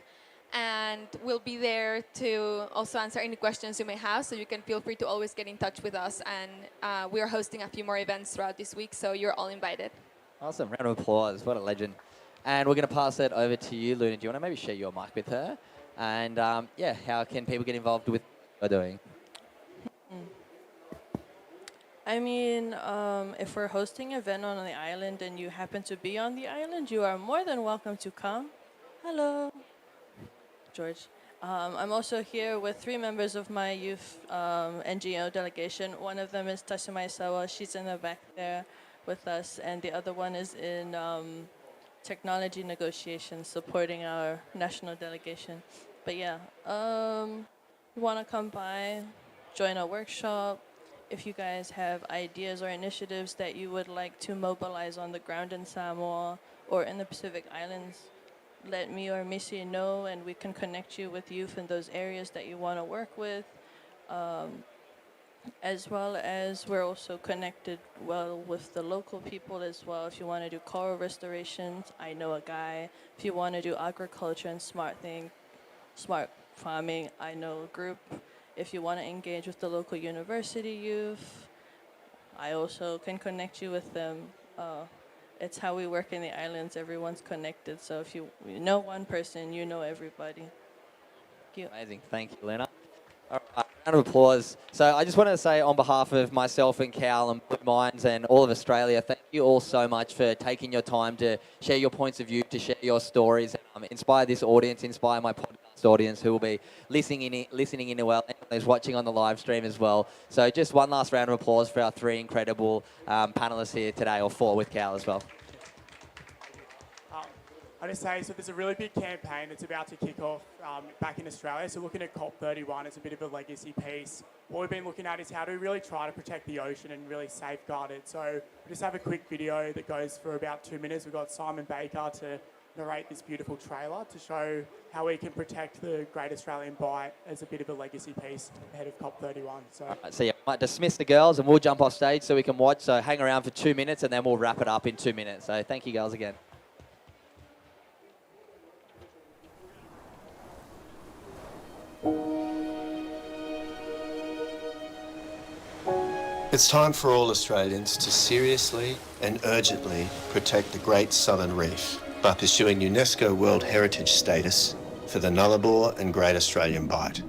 and we'll be there to also answer any questions you may have, so you can feel free to always get in touch with us. And we are hosting a few more events throughout this week, so you're all invited. Awesome. Round of applause. What a legend. And we're going to pass it over to you, Luna. Do you want to maybe share your mic with her? And yeah, how can people get involved with what you're doing? I mean, if we're hosting an event on the island and you happen to be on the island, you are more than welcome to come. Hello, George. I'm also here with 3 members of my youth NGO delegation. One of them is Tasumai Sawa. She's in the back there with us. And the other one is in technology negotiations, supporting our national delegation. But yeah, you want to come by, join a workshop. If you guys have ideas or initiatives that you would like to mobilize on the ground in Samoa or in the Pacific Islands, let me or Missy know, and we can connect you with youth in those areas that you want to work with. As well as we're also connected well with the local people as well. If you want to do coral restorations, I know a guy. If you want to do agriculture and smart farming, I know a group. If you want to engage with the local university youth, I also can connect you with them. It's how we work in the islands. Everyone's connected. So if you know one person, you know everybody. Thank you. Amazing. Thank you, Lena. All right, round of applause. So I just want to say on behalf of myself and Cal and Blue Minds and all of Australia, thank you all so much for taking your time to share your points of view, to share your stories, inspire this audience, inspire my podcast audience who will be listening in as well, and those watching on the live stream as well. So just one last round of applause for our 3 incredible panelists here today, or 4 with Cal as well. I just say, so there's a really big campaign that's about to kick off back in Australia. So looking at COP31, it's a bit of a legacy piece. What we've been looking at is how do we really try to protect the ocean and really safeguard it. So we just have a quick video that goes for about 2 minutes. We've got Simon Baker to narrate this beautiful trailer to show how we can protect the Great Australian Bight as a bit of a legacy piece ahead of COP31. So yeah, I might dismiss the girls and we'll jump off stage so we can watch. So hang around for 2 minutes and then we'll wrap it up in 2 minutes. So thank you girls again. It's time for all Australians to seriously and urgently protect the Great Southern Reef by pursuing UNESCO World Heritage status for the Nullarbor and Great Australian Bight.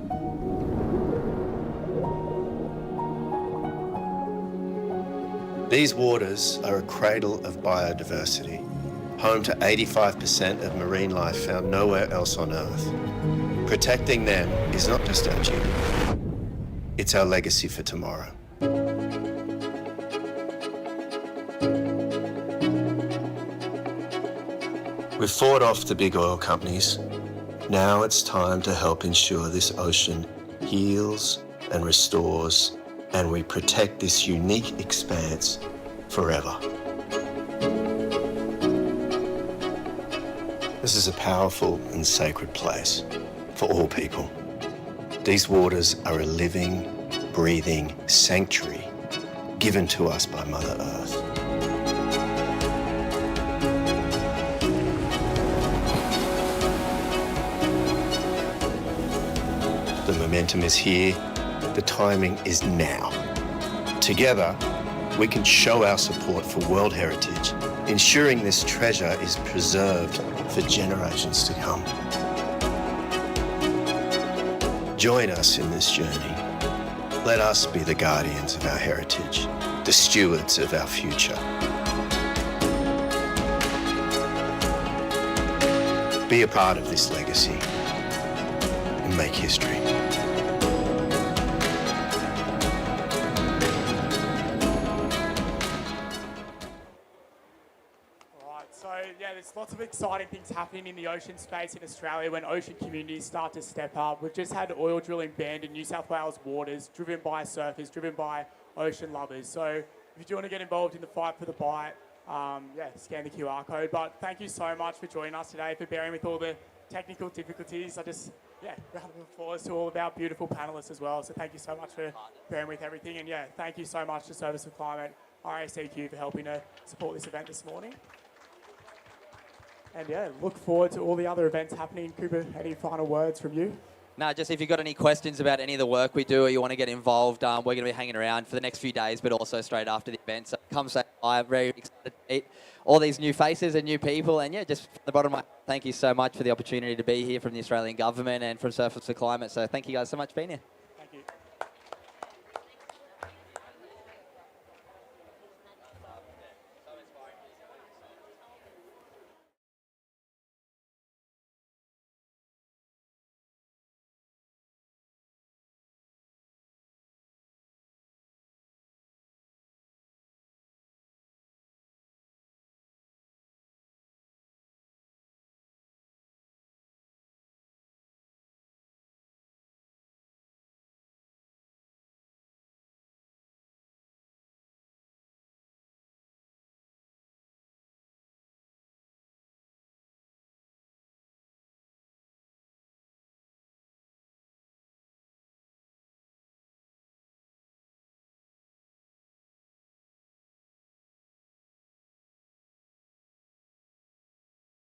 These waters are a cradle of biodiversity, home to 85% of marine life found nowhere else on Earth. Protecting them is not just our duty, it's our legacy for tomorrow. We've fought off the big oil companies. Now it's time to help ensure this ocean heals and restores, and we protect this unique expanse forever. This is a powerful and sacred place for all people. These waters are a living, breathing sanctuary given to us by Mother Earth. The momentum is here, the timing is now. Together, we can show our support for World Heritage, ensuring this treasure is preserved for generations to come. Join us in this journey. Let us be the guardians of our heritage, the stewards of our future. Be a part of this legacy and make history. So yeah, there's lots of exciting things happening in the ocean space in Australia when ocean communities start to step up. We've just had oil drilling banned in New South Wales waters, driven by surfers, driven by ocean lovers. So if you do want to get involved in the fight for the bite, scan the QR code. But thank you so much for joining us today, for bearing with all the technical difficulties. Round of applause to all of our beautiful panellists as well. So thank you so much for bearing with everything. And thank you so much to Service of Climate, RACQ, for helping to support this event this morning. And look forward to all the other events happening. Cooper, any final words from you? No, just if you've got any questions about any of the work we do or you want to get involved, we're going to be hanging around for the next few days, but also straight after the event. So come say hi. I'm very excited to meet all these new faces and new people. And just from the bottom of my heart, thank you so much for the opportunity to be here from the Australian government and from Surfers for Climate. So thank you guys so much for being here.